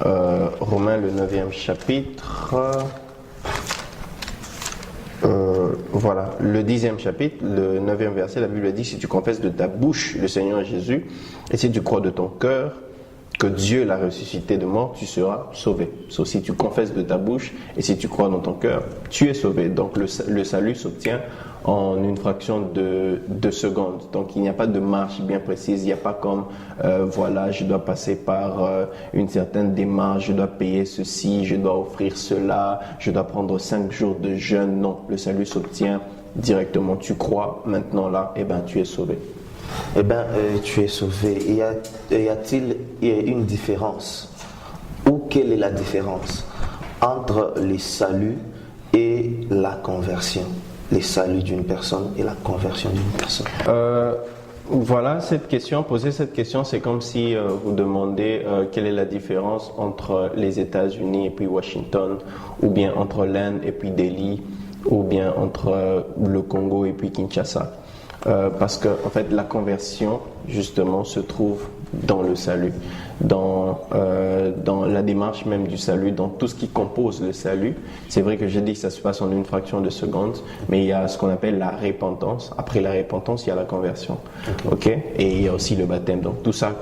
le 9e chapitre, voilà, le 10e chapitre, le 9e verset, la Bible dit: si tu confesses de ta bouche le Seigneur Jésus, et si tu crois de ton cœur que Dieu l'a ressuscité de mort, tu seras sauvé. Sauf si tu confesses de ta bouche et si tu crois dans ton cœur, tu es sauvé. Donc le salut s'obtient en une fraction de seconde. Donc il n'y a pas de marche bien précise. Il n'y a pas comme voilà, je dois passer par une certaine démarche, je dois payer ceci, je dois offrir cela, je dois prendre 5 jours de jeûne. Non, le salut s'obtient directement. Tu crois maintenant là, et ben tu es sauvé. Eh bien, tu es sauvé. Y a-t-il une différence, ou quelle est la différence entre le salut et la conversion? Le salut d'une personne et la conversion d'une personne. Voilà, poser cette question, c'est comme si vous demandez quelle est la différence entre les États-Unis et puis Washington, ou bien entre l'Inde et puis Delhi, ou bien entre le Congo et puis Kinshasa. Parce que en fait la conversion justement se trouve dans le salut, dans la démarche même du salut, dans tout ce qui compose le salut. C'est vrai que j'ai dit que ça se passe en une fraction de seconde, mais il y a ce qu'on appelle la repentance. Après la repentance, il y a la conversion. Okay? Et il y a aussi le baptême. Donc tout ça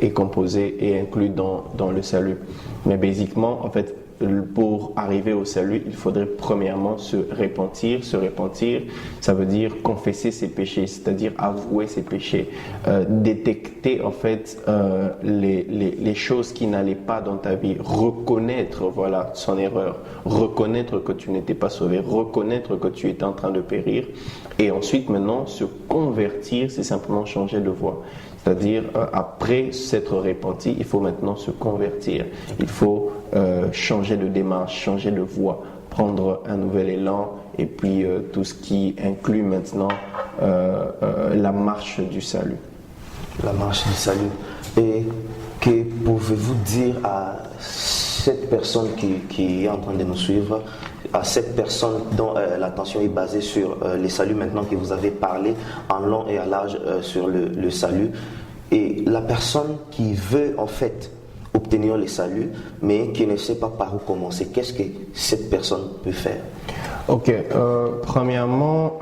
est composé et inclus dans le salut. Mais basiquement, en fait, pour arriver au salut, il faudrait premièrement se repentir. Se repentir, ça veut dire confesser ses péchés, c'est-à-dire avouer ses péchés, détecter en fait les choses qui n'allaient pas dans ta vie, reconnaître voilà son erreur, reconnaître que tu n'étais pas sauvé, reconnaître que tu étais en train de périr, et ensuite maintenant se convertir, c'est simplement changer de voie. C'est-à-dire, après s'être repenti, il faut maintenant se convertir. Il faut changer de démarche, changer de voie, prendre un nouvel élan, et puis tout ce qui inclut maintenant la marche du salut. La marche du salut. Et que pouvez-vous dire à cette personne qui est en train de nous suivre, à cette personne dont l'attention est basée sur le salut maintenant, que vous avez parlé en long et en large sur le salut, et la personne qui veut en fait obtenir le salut mais qui ne sait pas par où commencer, qu'est-ce que cette personne peut faire? Ok, premièrement,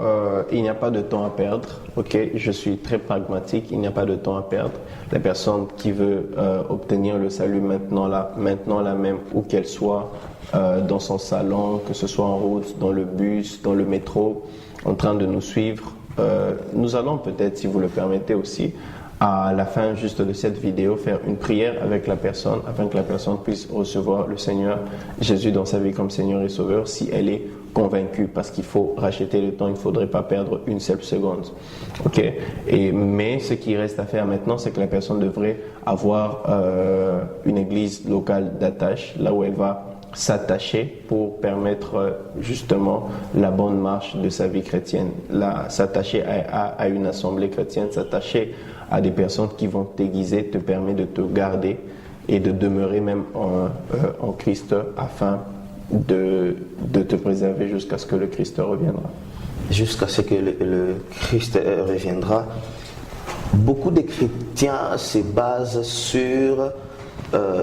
il n'y a pas de temps à perdre. Ok, je suis très pragmatique, il n'y a pas de temps à perdre. La personne qui veut obtenir le salut maintenant là même, où qu'elle soit, dans son salon, que ce soit en route, dans le bus, dans le métro, en train de nous suivre, nous allons peut-être, si vous le permettez aussi, à la fin juste de cette vidéo, faire une prière avec la personne afin que la personne puisse recevoir le Seigneur Jésus dans sa vie comme Seigneur et Sauveur si elle est convaincue, parce qu'il faut racheter le temps, il ne faudrait pas perdre une seule seconde. Ok. Mais ce qui reste à faire maintenant, c'est que la personne devrait avoir une église locale d'attache, là où elle va s'attacher pour permettre justement la bonne marche de sa vie chrétienne. Là, s'attacher à une assemblée chrétienne, s'attacher à des personnes qui vont t'aiguiser, te permet de te garder et de demeurer même en Christ afin de te préserver jusqu'à ce que le Christ reviendra. Jusqu'à ce que le Christ reviendra. Beaucoup de chrétiens se basent sur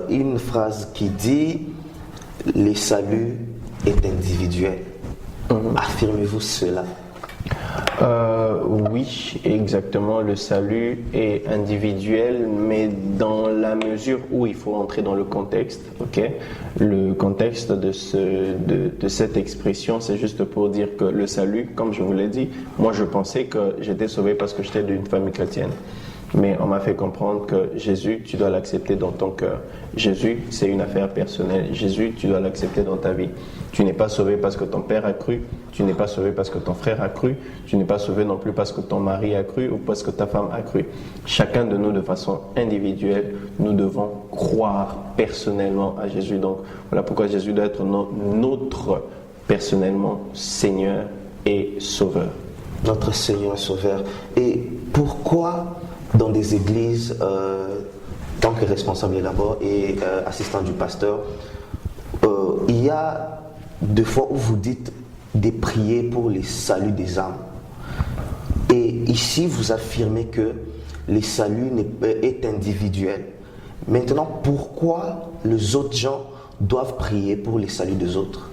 une phrase qui dit « Le salut est individuel ». Affirmez-vous cela? Oui, exactement. Le salut est individuel, mais dans la mesure où il faut entrer dans le contexte. Ok, le contexte de cette expression, c'est juste pour dire que le salut, comme je vous l'ai dit, moi je pensais que j'étais sauvé parce que j'étais d'une famille chrétienne. Mais on m'a fait comprendre que Jésus, tu dois l'accepter dans ton cœur. Jésus, c'est une affaire personnelle. Jésus, tu dois l'accepter dans ta vie. Tu n'es pas sauvé parce que ton père a cru. Tu n'es pas sauvé parce que ton frère a cru. Tu n'es pas sauvé non plus parce que ton mari a cru ou parce que ta femme a cru. Chacun de nous, de façon individuelle, nous devons croire personnellement à Jésus. Donc, voilà pourquoi Jésus doit être notre personnellement Seigneur et Sauveur. Notre Seigneur et Sauveur. Et pourquoi dans des églises, tant que responsable là-bas et assistant du pasteur, il y a des fois où vous dites de prier pour le salut des âmes. Et ici, vous affirmez que le salut est individuel. Maintenant, pourquoi les autres gens doivent prier pour le salut des autres?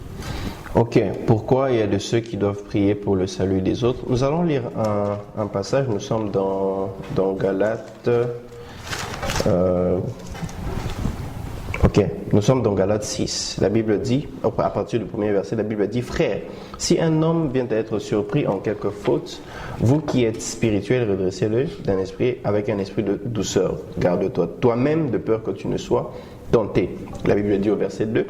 Ok, pourquoi il y a de ceux qui doivent prier pour le salut des autres? Nous allons lire un passage, nous sommes dans Galates. Nous sommes dans Galates 6. La Bible dit, à partir du premier verset, la Bible dit: Frères, si un homme vient à être surpris en quelque faute, vous qui êtes spirituels, redressez-le avec un esprit de douceur. Garde-toi toi-même de peur que tu ne sois tenté. La Bible dit au verset 2: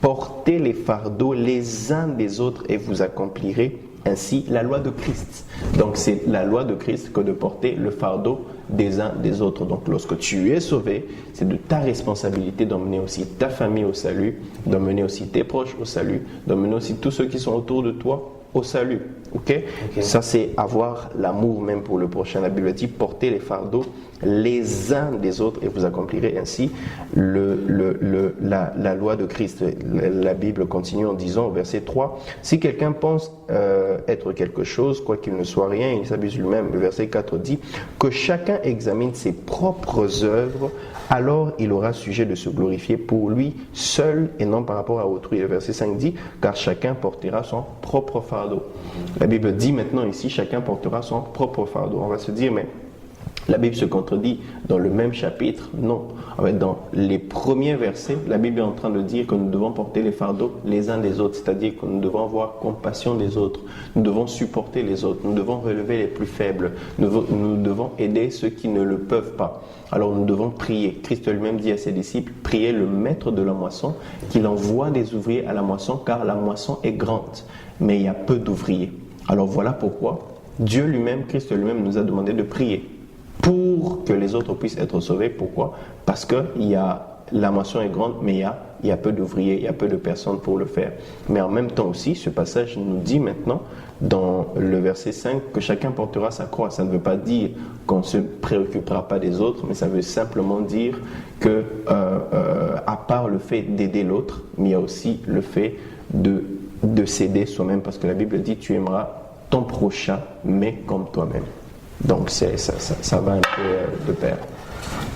Portez les fardeaux les uns des autres et vous accomplirez ainsi la loi de Christ. Donc c'est la loi de Christ que de porter le fardeau des uns des autres. Donc lorsque tu es sauvé, c'est de ta responsabilité d'emmener aussi ta famille au salut, d'emmener aussi tes proches au salut, d'emmener aussi tous ceux qui sont autour de toi au salut. Ok. Ça, c'est avoir l'amour même pour le prochain. La Bible dit: portez les fardeaux les uns des autres et vous accomplirez ainsi la loi de Christ. La Bible continue en disant au verset 3: si quelqu'un pense être quelque chose, quoi qu'il ne soit rien, il s'abuse lui-même. Le verset 4 dit que chacun examine ses propres œuvres, alors il aura sujet de se glorifier pour lui seul et non par rapport à autrui. Le verset 5 dit: car chacun portera son propre fardeau. La Bible dit maintenant ici: chacun portera son propre fardeau. On va se dire, mais la Bible se contredit dans le même chapitre? Non. En fait, dans les premiers versets, la Bible est en train de dire que nous devons porter les fardeaux les uns des autres, c'est-à-dire que nous devons avoir compassion des autres, nous devons supporter les autres, nous devons relever les plus faibles, nous devons aider ceux qui ne le peuvent pas. Alors nous devons prier. Christ lui-même dit à ses disciples: priez le maître de la moisson qu'il envoie des ouvriers à la moisson, car la moisson est grande, mais il y a peu d'ouvriers. Alors voilà pourquoi Dieu lui-même, Christ lui-même nous a demandé de prier pour que les autres puissent être sauvés. Pourquoi? Parce que la moisson est grande, mais il y a peu d'ouvriers, il y a peu de personnes pour le faire. Mais en même temps aussi, ce passage nous dit maintenant, dans le verset 5, que chacun portera sa croix. Ça ne veut pas dire qu'on ne se préoccupera pas des autres, mais ça veut simplement dire que, à part le fait d'aider l'autre, mais il y a aussi le fait de s'aider soi-même, parce que la Bible dit: tu aimeras ton prochain, mais comme toi-même. Donc ça va un peu de pair.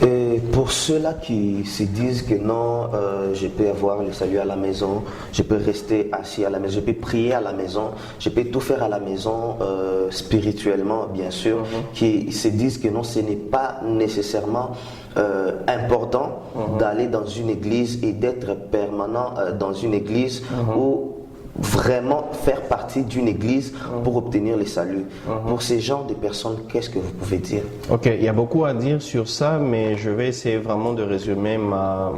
Et pour ceux-là qui se disent que non, je peux avoir le salut à la maison, je peux rester assis à la maison, je peux prier à la maison, je peux tout faire à la maison spirituellement, bien sûr, qui se disent que non, ce n'est pas nécessairement important d'aller dans une église et d'être permanent dans une église ou vraiment faire partie d'une église pour obtenir le salut. Pour ces genres de personnes, qu'est-ce que vous pouvez dire? Ok, il y a beaucoup à dire sur ça, mais je vais essayer vraiment de résumer ma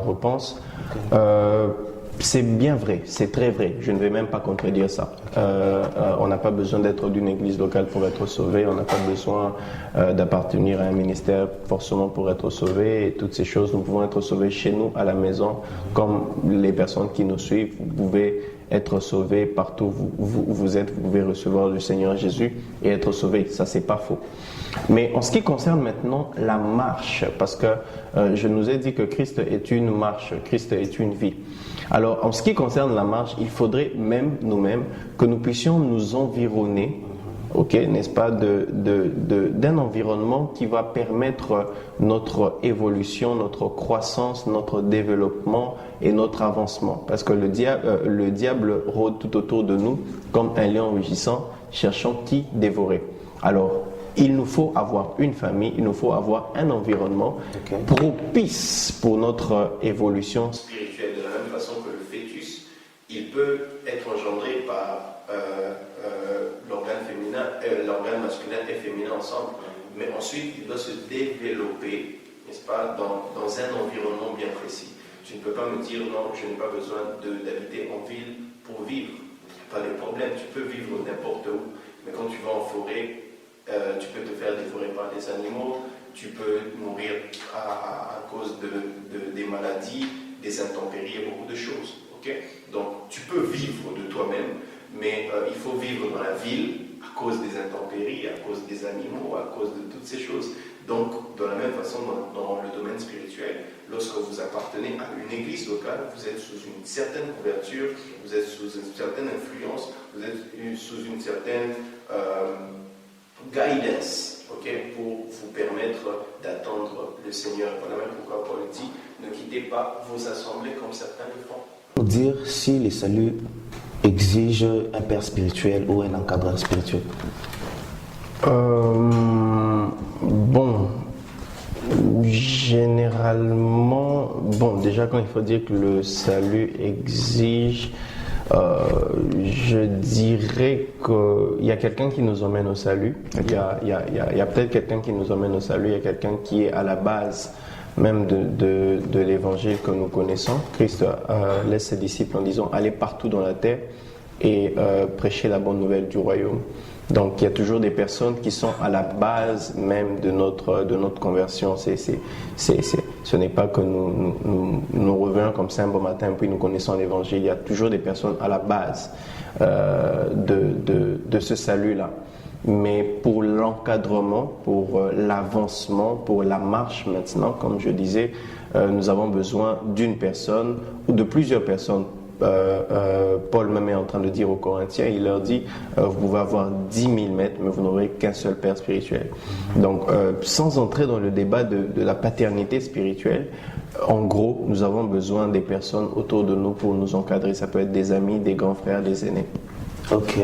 réponse. C'est bien vrai, c'est très vrai. Je ne vais même pas contredire ça. On n'a pas besoin d'être d'une église locale pour être sauvé. On n'a pas besoin d'appartenir à un ministère forcément pour être sauvé. Et toutes ces choses, nous pouvons être sauvés chez nous, à la maison, comme les personnes qui nous suivent. Vous pouvez être sauvés partout où vous êtes. Vous pouvez recevoir le Seigneur Jésus et être sauvé. Ça, c'est pas faux. Mais en ce qui concerne maintenant la marche, parce que je nous ai dit que Christ est une marche, Christ est une vie. Alors, en ce qui concerne la marche, il faudrait même nous-mêmes que nous puissions nous environner, n'est-ce pas, d'un environnement qui va permettre notre évolution, notre croissance, notre développement et notre avancement. Parce que le diable rôde tout autour de nous comme un lion rugissant, cherchant qui dévorer. Alors, il nous faut avoir une famille, il nous faut avoir un environnement propice pour notre évolution spirituelle. De la même façon que le fœtus, il peut être engendré par l'organe masculin et féminin ensemble, mais ensuite il doit se développer, n'est-ce pas, dans un environnement bien précis. Tu ne peux pas me dire non, je n'ai pas besoin d'habiter en ville pour vivre. Pas de problème, tu peux vivre n'importe où, mais quand tu vas en forêt, tu peux te faire dévorer par des animaux, tu peux mourir à cause des maladies, des intempéries et beaucoup de choses. Donc tu peux vivre de toi-même, mais il faut vivre dans la ville à cause des intempéries, à cause des animaux, à cause de toutes ces choses. Donc de la même façon dans le domaine spirituel, lorsque vous appartenez à une église locale, vous êtes sous une certaine couverture, vous êtes sous une certaine influence, vous êtes sous une certaine guidance, pour vous permettre d'attendre le Seigneur. Voilà même pourquoi Paul dit, ne quittez pas vos assemblées comme certains le font. Pour dire si le salut exige un père spirituel ou un encadreur spirituel. Bon, généralement, déjà quand il faut dire que le salut exige, je dirais qu'il y a quelqu'un qui nous emmène au salut. Il y a peut-être quelqu'un qui nous emmène au salut. Il y a quelqu'un qui est à la base même de l'évangile que nous connaissons. Christ laisse ses disciples en disant allez partout dans la terre et prêcher la bonne nouvelle du royaume. Donc il y a toujours des personnes qui sont à la base même de notre conversion. Ce n'est pas que nous revenons comme ça un bon matin puis nous connaissons l'évangile. Il y a toujours des personnes à la base de ce salut-là. Mais pour l'encadrement, pour l'avancement, pour la marche maintenant, comme je disais, nous avons besoin d'une personne ou de plusieurs personnes. Paul même est en train de dire aux Corinthiens, il leur dit vous pouvez avoir 10 000 maîtres mais vous n'aurez qu'un seul père spirituel. Donc sans entrer dans le débat de la paternité spirituelle, en gros nous avons besoin des personnes autour de nous pour nous encadrer. Ça peut être des amis, des grands frères, des aînés. Ok.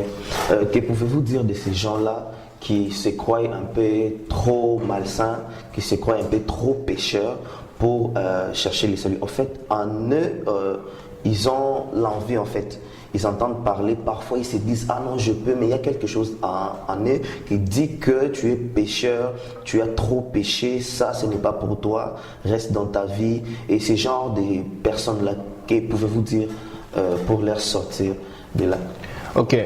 Que pouvez-vous dire de ces gens-là qui se croient un peu trop malsains, qui se croient un peu trop pécheurs pour chercher le salut? En fait, en eux, ils ont l'envie, en fait. Ils entendent parler, parfois ils se disent ah non je peux, mais il y a quelque chose en eux qui dit que tu es pécheur, tu as trop péché, ça ce n'est pas pour toi, reste dans ta vie. Et ce genre de personnes-là, que pouvez-vous dire pour leur sortir de là? Ok,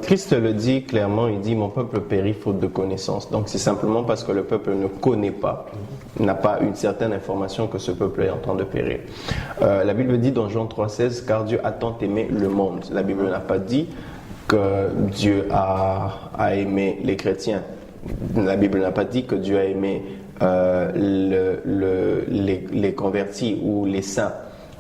Christ le dit clairement, il dit mon peuple périt faute de connaissance. Donc c'est simplement parce que le peuple ne connaît pas, n'a pas une certaine information que ce peuple est en train de périr. La Bible dit dans Jean 3,16 car Dieu a tant aimé le monde. La Bible n'a pas dit que Dieu a aimé les chrétiens. La Bible n'a pas dit que Dieu a aimé les convertis ou les saints.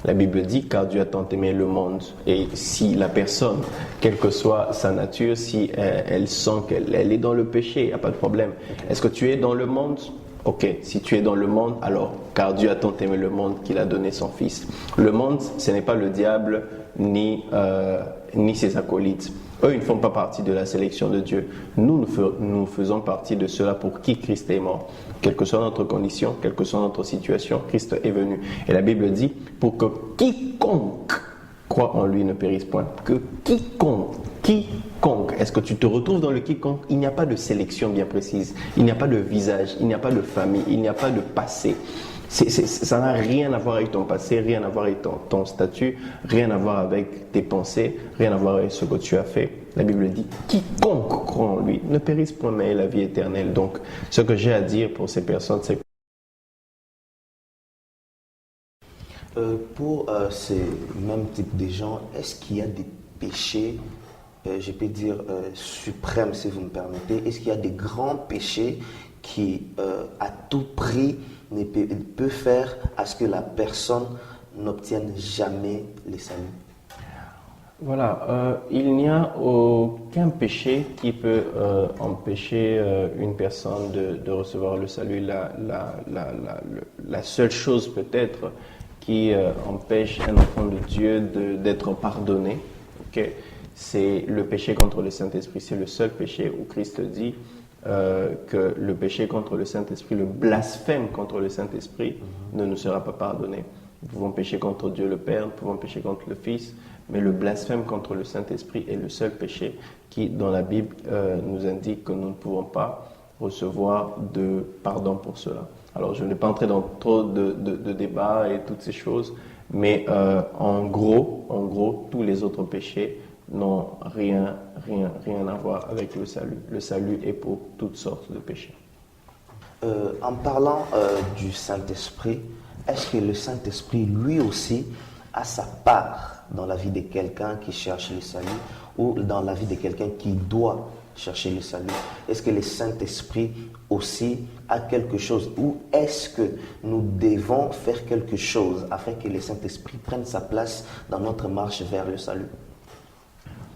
La Bible dit car Dieu a tant aimé le monde. Et si la personne, quelle que soit sa nature, si elle sent qu'elle est dans le péché, il n'y a pas de problème. Est-ce que tu es dans le monde? Ok, si tu es dans le monde, alors, car Dieu a tant aimé le monde qu'il a donné son Fils. Le monde, ce n'est pas le diable ni ses acolytes. Eux, ils ne font pas partie de la sélection de Dieu. Nous faisons partie de ceux-là pour qui Christ est mort. Quelle que soit notre condition, quelle que soit notre situation, Christ est venu. Et la Bible dit, pour que quiconque croit en lui ne périsse point. Que quiconque. Est-ce que tu te retrouves dans le quiconque? Il n'y a pas de sélection bien précise. Il n'y a pas de visage, il n'y a pas de famille, il n'y a pas de passé. Ça n'a rien à voir avec ton passé, rien à voir avec ton statut, rien à voir avec tes pensées, rien à voir avec ce que tu as fait. La Bible dit, quiconque croit en lui ne périsse point, mais ait la vie éternelle. Donc, ce que j'ai à dire pour ces personnes, c'est pour ces mêmes types de gens, est-ce qu'il y a des péchés, je peux dire suprêmes si vous me permettez, est-ce qu'il y a des grands péchés qui à tout prix peut faire à ce que la personne n'obtienne jamais le salut? Voilà, il n'y a aucun péché qui peut empêcher une personne de recevoir le salut. La seule chose peut-être qui empêche un enfant de Dieu d'être pardonné, okay, c'est le péché contre le Saint-Esprit. C'est le seul péché où Christ dit que le péché contre le Saint-Esprit, le blasphème contre le Saint-Esprit ne nous sera pas pardonné. Nous pouvons pécher contre Dieu le Père, nous pouvons pécher contre le Fils, mais le blasphème contre le Saint-Esprit est le seul péché qui, dans la Bible, nous indique que nous ne pouvons pas recevoir de pardon pour cela. Alors, je ne vais pas entrer dans trop de débats et toutes ces choses, mais en gros, tous les autres péchés n'ont rien à voir avec le salut. Le salut est pour toutes sortes de péchés. En parlant du Saint-Esprit, est-ce que le Saint-Esprit, lui aussi, a sa part dans la vie de quelqu'un qui cherche le salut ou dans la vie de quelqu'un qui doit chercher le salut? Est-ce que le Saint-Esprit aussi a quelque chose ou est-ce que nous devons faire quelque chose afin que le Saint-Esprit prenne sa place dans notre marche vers le salut?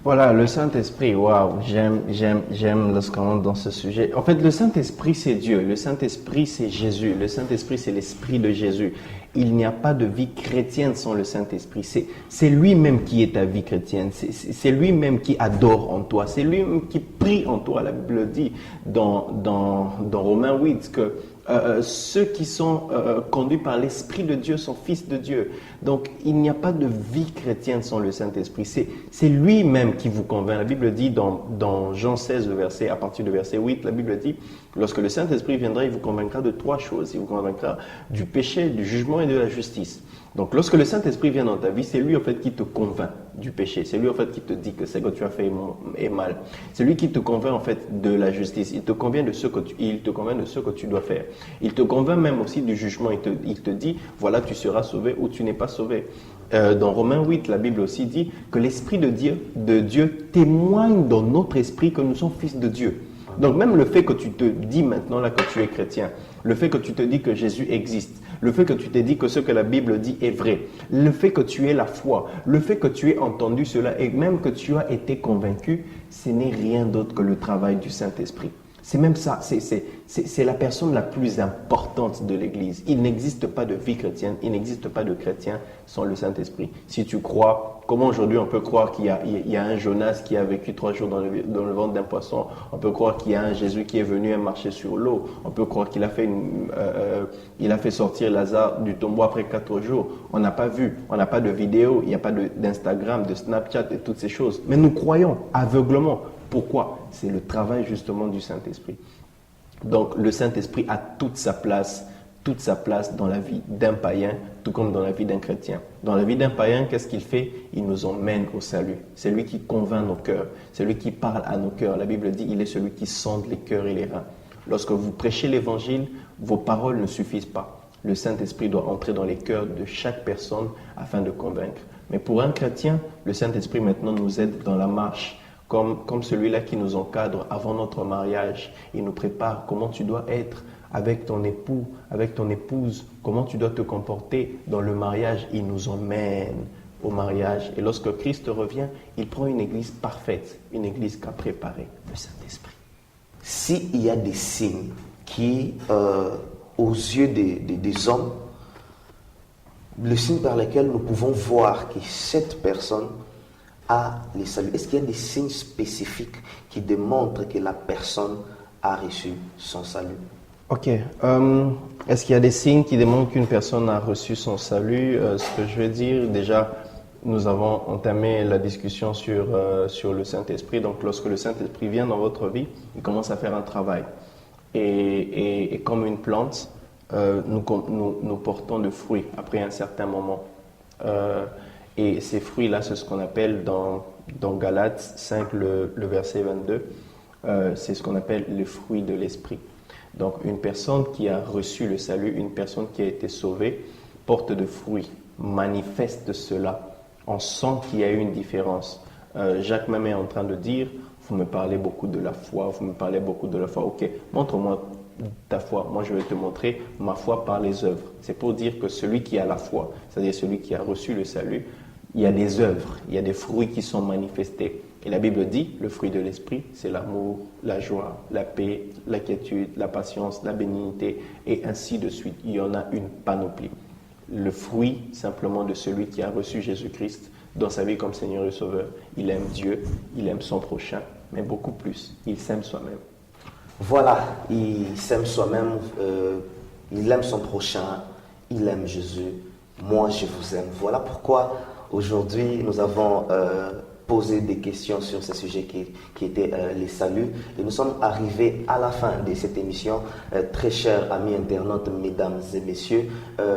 Voilà, le Saint-Esprit, waouh, j'aime lorsqu'on rentre dans ce sujet. En fait, le Saint-Esprit, c'est Dieu. Le Saint-Esprit, c'est Jésus. Le Saint-Esprit, c'est l'Esprit de Jésus. Il n'y a pas de vie chrétienne sans le Saint-Esprit. C'est lui-même qui est ta vie chrétienne. C'est lui-même qui adore en toi. C'est lui-même qui prie en toi. La Bible dit dans Romains 8 que ceux qui sont conduits par l'Esprit de Dieu sont fils de Dieu. Donc, il n'y a pas de vie chrétienne sans le Saint-Esprit. C'est lui-même qui vous convainc. La Bible dit dans Jean 16, à partir du verset 8, la Bible dit, lorsque le Saint-Esprit viendra, il vous convaincra de trois choses. Il vous convaincra du péché, du jugement et de la justice. Donc, lorsque le Saint-Esprit vient dans ta vie, c'est lui en fait qui te convainc du péché. C'est lui en fait qui te dit que ce que tu as fait est mal. C'est lui qui te convainc en fait de la justice. Il te convainc de ce que tu dois faire. Il te convainc même aussi du jugement. Il te dit, voilà, tu seras sauvé ou tu n'es pas sauvé. Dans Romains 8, la Bible aussi dit que l'Esprit de Dieu témoigne dans notre esprit que nous sommes fils de Dieu. Donc même le fait que tu te dis maintenant là que tu es chrétien, le fait que tu te dis que Jésus existe, le fait que tu te dis que ce que la Bible dit est vrai, le fait que tu aies la foi, le fait que tu aies entendu cela et même que tu as été convaincu, ce n'est rien d'autre que le travail du Saint-Esprit. C'est même ça, c'est la personne la plus importante de l'Église. Il n'existe pas de vie chrétienne, il n'existe pas de chrétien sans le Saint-Esprit. Si tu crois, comment aujourd'hui on peut croire qu'il y a un Jonas qui a vécu 3 jours dans le ventre d'un poisson? On peut croire qu'il y a un Jésus qui est venu et marché sur l'eau. On peut croire qu'il a fait sortir Lazare du tombeau après 4 jours. On n'a pas vu, on n'a pas de vidéo, il n'y a pas d'Instagram, de Snapchat et toutes ces choses. Mais nous croyons aveuglement. Pourquoi? C'est le travail justement du Saint-Esprit. Donc le Saint-Esprit a toute sa place dans la vie d'un païen, tout comme dans la vie d'un chrétien. Dans la vie d'un païen, qu'est-ce qu'il fait? Il nous emmène au salut. C'est lui qui convainc nos cœurs. C'est lui qui parle à nos cœurs. La Bible dit, il est celui qui sonde les cœurs et les reins. Lorsque vous prêchez l'Évangile, vos paroles ne suffisent pas. Le Saint-Esprit doit entrer dans les cœurs de chaque personne afin de convaincre. Mais pour un chrétien, le Saint-Esprit maintenant nous aide dans la marche. Comme celui-là qui nous encadre avant notre mariage. Il nous prépare comment tu dois être avec ton époux, avec ton épouse, comment tu dois te comporter dans le mariage. Il nous emmène au mariage. Et lorsque Christ revient, il prend une église parfaite, une église qu'a préparée le Saint-Esprit. S'il y a des signes qui aux yeux des hommes, le signe par lequel nous pouvons voir que cette personne a les saluts? Est-ce qu'il y a des signes spécifiques qui démontrent que la personne a reçu son salut? Ok. Est-ce qu'il y a des signes qui démontrent qu'une personne a reçu son salut? Ce que je veux dire, déjà, nous avons entamé la discussion sur le Saint-Esprit. Donc, lorsque le Saint-Esprit vient dans votre vie, il commence à faire un travail. Et comme une plante, nous portons de fruits après un certain moment. Et ces fruits-là, c'est ce qu'on appelle dans Galates 5, le verset 22, c'est ce qu'on appelle les fruits de l'esprit. Donc une personne qui a reçu le salut, une personne qui a été sauvée, porte de fruits, manifeste cela. On sent qu'il y a eu une différence. Jacques même est en train de dire, vous me parlez beaucoup de la foi, vous me parlez beaucoup de la foi. Ok, montre-moi ta foi. Moi, je vais te montrer ma foi par les œuvres. C'est pour dire que celui qui a la foi, c'est-à-dire celui qui a reçu le salut, il y a des œuvres, il y a des fruits qui sont manifestés. Et la Bible dit, le fruit de l'esprit, c'est l'amour, la joie, la paix, la quiétude, la patience, la bénignité, et ainsi de suite. Il y en a une panoplie. Le fruit simplement de celui qui a reçu Jésus-Christ dans sa vie comme Seigneur et Sauveur. Il aime Dieu, il aime son prochain, mais beaucoup plus, il s'aime soi-même. Voilà, il s'aime soi-même, il aime son prochain, il aime Jésus. Moi, je vous aime. Voilà pourquoi aujourd'hui, nous avons posé des questions sur ce sujet qui était les saluts. Et nous sommes arrivés à la fin de cette émission. Très chers amis internautes, mesdames et messieurs,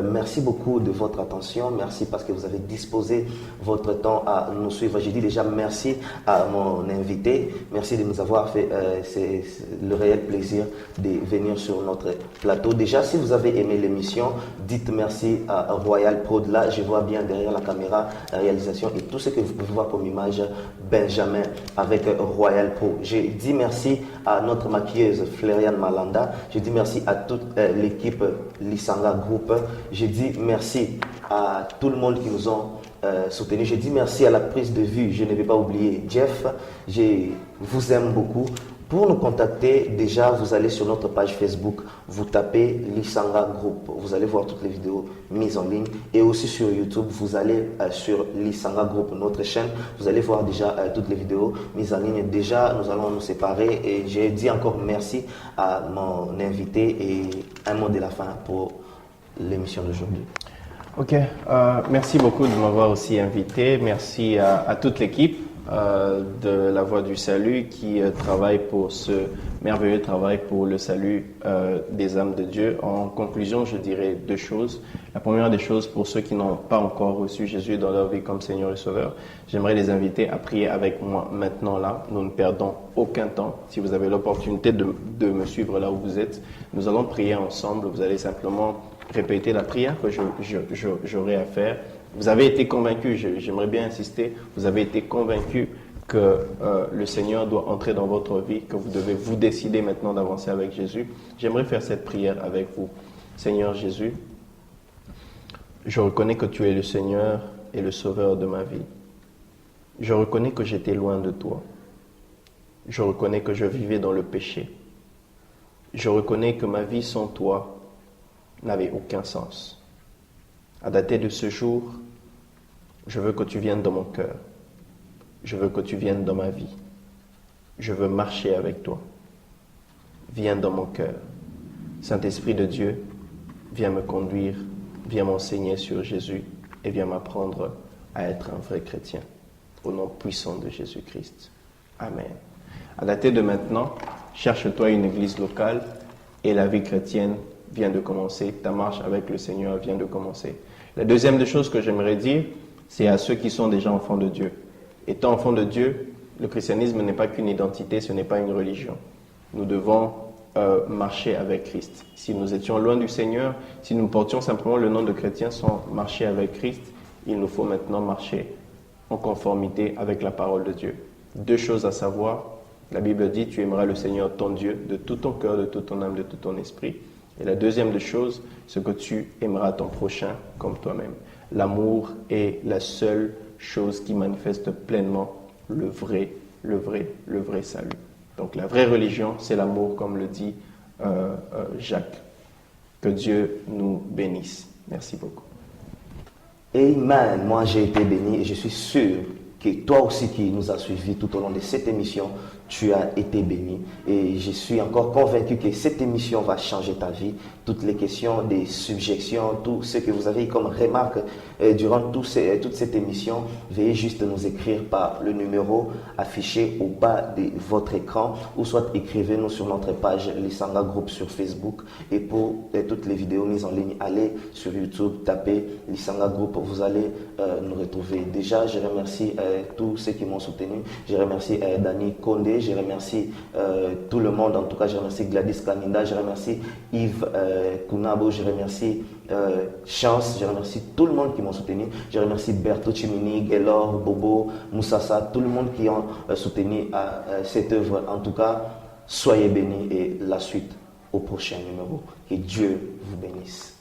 merci beaucoup de votre attention. Merci parce que vous avez disposé votre temps à nous suivre. Je dis déjà merci à mon invité. Merci de nous avoir fait c'est le réel plaisir de venir sur notre plateau. Déjà, si vous avez aimé l'émission, dites merci à Royal Prod. Là, je vois bien derrière la caméra, la réalisation et tout ce que vous pouvez voir comme image, Benjamin avec Royal Pro. Je dis merci à notre maquilleuse Floriane Malanda. Je dis merci à toute l'équipe Lisanga Group. Je dis merci à tout le monde qui nous ont soutenus. Je dis merci à la prise de vue. Je ne vais pas oublier Jeff. Je vous aime beaucoup. Pour nous contacter, déjà, vous allez sur notre page Facebook, vous tapez Lisanga Group. Vous allez voir toutes les vidéos mises en ligne. Et aussi sur YouTube, vous allez sur Lisanga Group, notre chaîne. Vous allez voir déjà toutes les vidéos mises en ligne. Déjà, nous allons nous séparer. Et j'ai dit encore merci à mon invité et un mot de la fin pour l'émission d'aujourd'hui. Ok, merci beaucoup de m'avoir aussi invité. Merci à toute l'équipe de la Voix du Salut qui travaille pour ce merveilleux travail pour le salut des âmes de Dieu. En conclusion, je dirais deux choses. La première des choses, pour ceux qui n'ont pas encore reçu Jésus dans leur vie comme Seigneur et Sauveur, j'aimerais les inviter à prier avec moi maintenant là. Nous ne perdons aucun temps. Si vous avez l'opportunité de me suivre là où vous êtes, nous allons prier ensemble. Vous allez simplement répéter la prière que j'aurai à faire. Vous avez été convaincu, j'aimerais bien insister, vous avez été convaincu que le Seigneur doit entrer dans votre vie, que vous devez vous décider maintenant d'avancer avec Jésus. J'aimerais faire cette prière avec vous. Seigneur Jésus, je reconnais que tu es le Seigneur et le Sauveur de ma vie. Je reconnais que j'étais loin de toi. Je reconnais que je vivais dans le péché. Je reconnais que ma vie sans toi n'avait aucun sens. À dater de ce jour, je veux que tu viennes dans mon cœur. Je veux que tu viennes dans ma vie. Je veux marcher avec toi. Viens dans mon cœur. Saint-Esprit de Dieu, viens me conduire, viens m'enseigner sur Jésus et viens m'apprendre à être un vrai chrétien. Au nom puissant de Jésus-Christ. Amen. À dater de maintenant, cherche-toi une église locale et la vie chrétienne vient de commencer. Ta marche avec le Seigneur vient de commencer. La deuxième des choses que j'aimerais dire, c'est à ceux qui sont déjà enfants de Dieu. Étant enfants de Dieu, le christianisme n'est pas qu'une identité, ce n'est pas une religion. Nous devons marcher avec Christ. Si nous étions loin du Seigneur, si nous portions simplement le nom de chrétien sans marcher avec Christ, il nous faut maintenant marcher en conformité avec la parole de Dieu. Deux choses à savoir. La Bible dit, tu aimeras le Seigneur ton Dieu de tout ton cœur, de toute ton âme, de tout ton esprit. Et la deuxième des choses, c'est que tu aimeras ton prochain comme toi-même. L'amour est la seule chose qui manifeste pleinement le vrai salut. Donc la vraie religion, c'est l'amour, comme le dit Jacques. Que Dieu nous bénisse. Merci beaucoup. Amen. Moi, j'ai été béni et je suis sûr que toi aussi qui nous as suivis tout au long de cette émission, tu as été béni. Et je suis encore convaincu que cette émission va changer ta vie. Toutes les questions des subjections, tout ce que vous avez comme remarque durant toute cette émission, veuillez juste nous écrire par le numéro affiché au bas de votre écran ou soit écrivez-nous sur notre page Lisanga Group sur Facebook. Et pour toutes les vidéos mises en ligne, allez sur YouTube, tapez Lisanga Group, vous allez nous retrouver. Déjà, je remercie tous ceux qui m'ont soutenu. Je remercie Dani Kondé, je remercie tout le monde. En tout cas, je remercie Gladys Kaninda, je remercie Yves Kunabo, je remercie Chance, je remercie tout le monde qui m'ont soutenu. Je remercie Berto Chimini, Gelor, Bobo, Moussassa, tout le monde qui ont soutenu cette œuvre. En tout cas, soyez bénis et la suite au prochain numéro. Que Dieu vous bénisse.